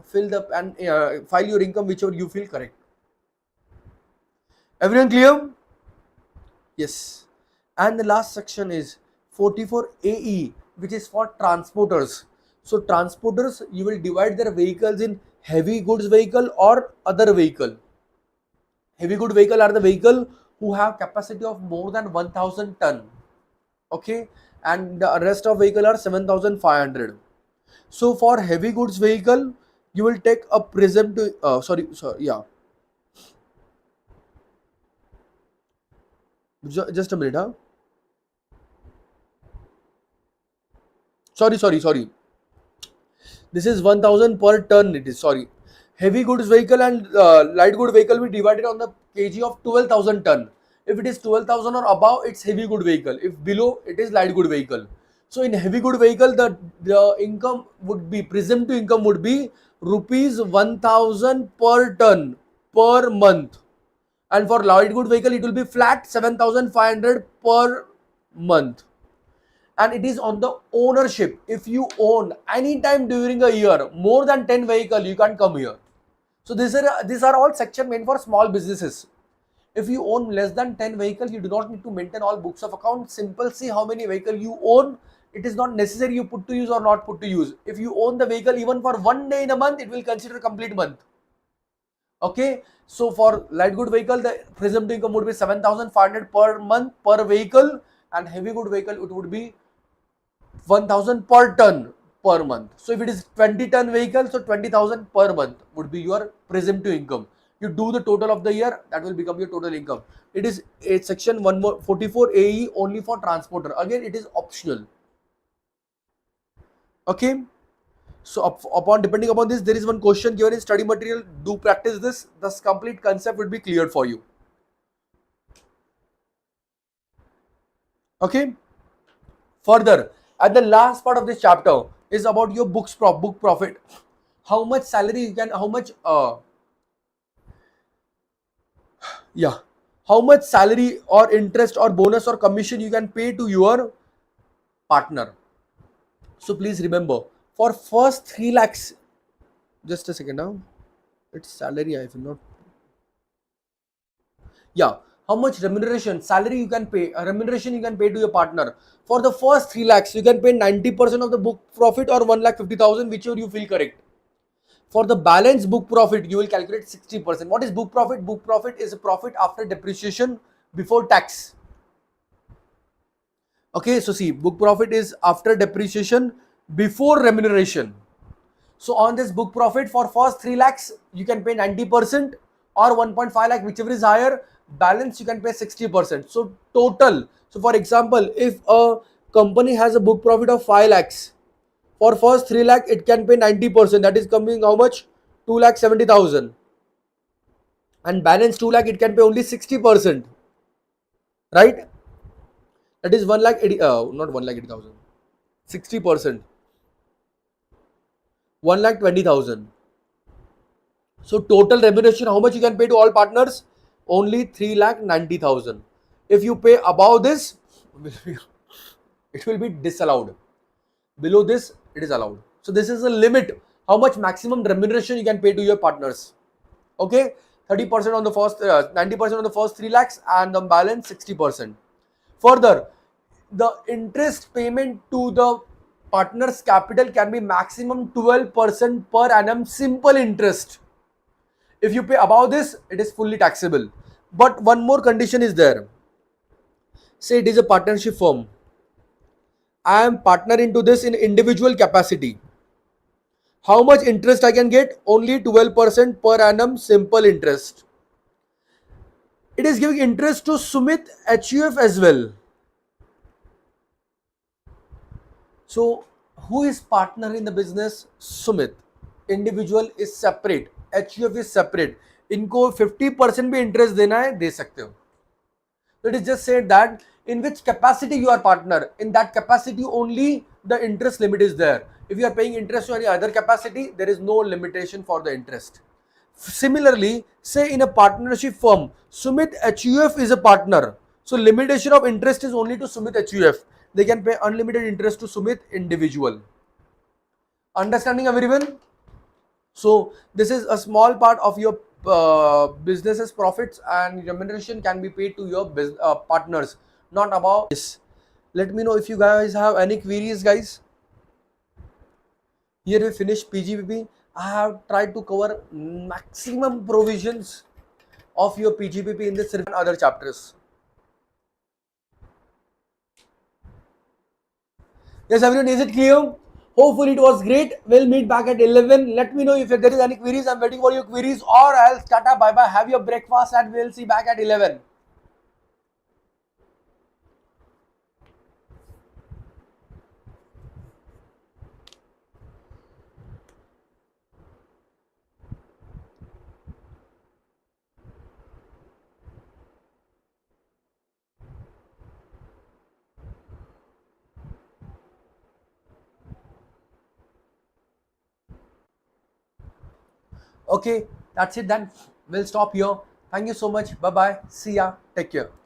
file your income whichever you feel correct. Everyone clear? Yes. And the last section is 44 AE, which is for transporters. So transporters, you will divide their vehicles in heavy goods vehicle or other vehicle. Heavy good vehicle are the vehicle who have capacity of more than 1000 ton. Okay, and the rest of vehicle are 7500. So for heavy goods vehicle, you will take a prism to sorry, yeah, just a minute, huh? Sorry. This is 1000 per ton. It is, sorry. Heavy goods vehicle and light good vehicle we divided on the kg of 12,000 ton. If it is 12,000 or above, it's heavy good vehicle. If below, it is light good vehicle. So in heavy good vehicle, the income would be, presumed to income would be rupees 1000 per ton per month. And for light good vehicle, it will be flat 7500 per month. And it is on the ownership. If you own anytime during a year more than 10 vehicle, you can't come here. So these are all section meant for small businesses. If you own less than 10 vehicles, you do not need to maintain all books of account. Simple, see how many vehicle you own. It is not necessary you put to use or not put to use. If you own the vehicle even for 1 day in a month, it will consider complete month. Okay, so for light good vehicle, the presumed income would be 7500 per month per vehicle, and heavy good vehicle it would be 1000 per ton per month. So if it is 20-ton vehicle, so 20,000 per month would be your presumptive income. You do the total of the year, that will become your total income. It is a section 144 AE only for transporter. Again, it is optional. Okay. So upon depending upon this, there is one question given in study material. Do practice this. This complete concept would be cleared for you. Okay. Further, at the last part of this chapter is about your book profit. How much salary you can, how much salary or interest or bonus or commission you can pay to your partner. So please remember, for first 3 lakhs, just a second now, it's salary, I will not, yeah, how much remuneration, salary you can pay, remuneration you can pay to your partner. For the first 3 lakhs, you can pay 90% of the book profit or 1,50,000, whichever you feel correct. For the balance book profit, you will calculate 60%. What is book profit? Book profit is a profit after depreciation before tax. Okay, so see, book profit is after depreciation before remuneration. So on this book profit for first 3 lakhs, you can pay 90% or 1.5 lakh, whichever is higher. Balance you can pay 60%. So total. So for example, if a company has a book profit of 5 lakhs, for first 3 lakh, it can pay 90%. That is coming how much? 2,70,000. And balance 2 lakh, it can pay only 60%. Right? That is 1 lakh 80, not 1 lakh 80,000. 60%. 1 lakh 20,000. So total remuneration, how much you can pay to all partners? Only 3 lakh 90,000. If you pay above this, it will be disallowed. Below this, it is allowed. So this is a limit. How much maximum remuneration you can pay to your partners? Okay, 30% on the first, 90% on the first 3 lakhs, and the balance 60%. Further, the interest payment to the partner's capital can be maximum 12% per annum simple interest. If you pay above this, it is fully taxable. But one more condition is there. Say it is a partnership firm. I am partner into this in individual capacity. How much interest I can get? Only 12% per annum simple interest. It is giving interest to Sumeet HUF as well. So who is partner in the business? Sumeet. Individual is separate. HUF is separate. इनको 50% भी interest देना है, दे सकते हो. So it is just said that in which capacity you are partner. In that capacity only the interest limit is there. If you are paying interest to any other capacity, there is no limitation for the interest. Similarly, say in a partnership firm, Sumeet HUF is a partner. So limitation of interest is only to Sumeet HUF. They can pay unlimited interest to Sumeet individual. Understanding everyone? So this is a small part of your business's profits, and remuneration can be paid to your partners, not about this. Let me know if you guys have any queries, guys. Here we finish PGBP. I have tried to cover maximum provisions of your PGBP in this and other chapters. Yes, everyone, is it clear? Hopefully it was great. We'll meet back at 11. Let me know if there is any queries. I'm waiting for your queries, or else tata bye bye. Have your breakfast and we'll see back at 11. Okay, that's it then. We'll stop here. Thank you so much. Bye bye. See ya. Take care.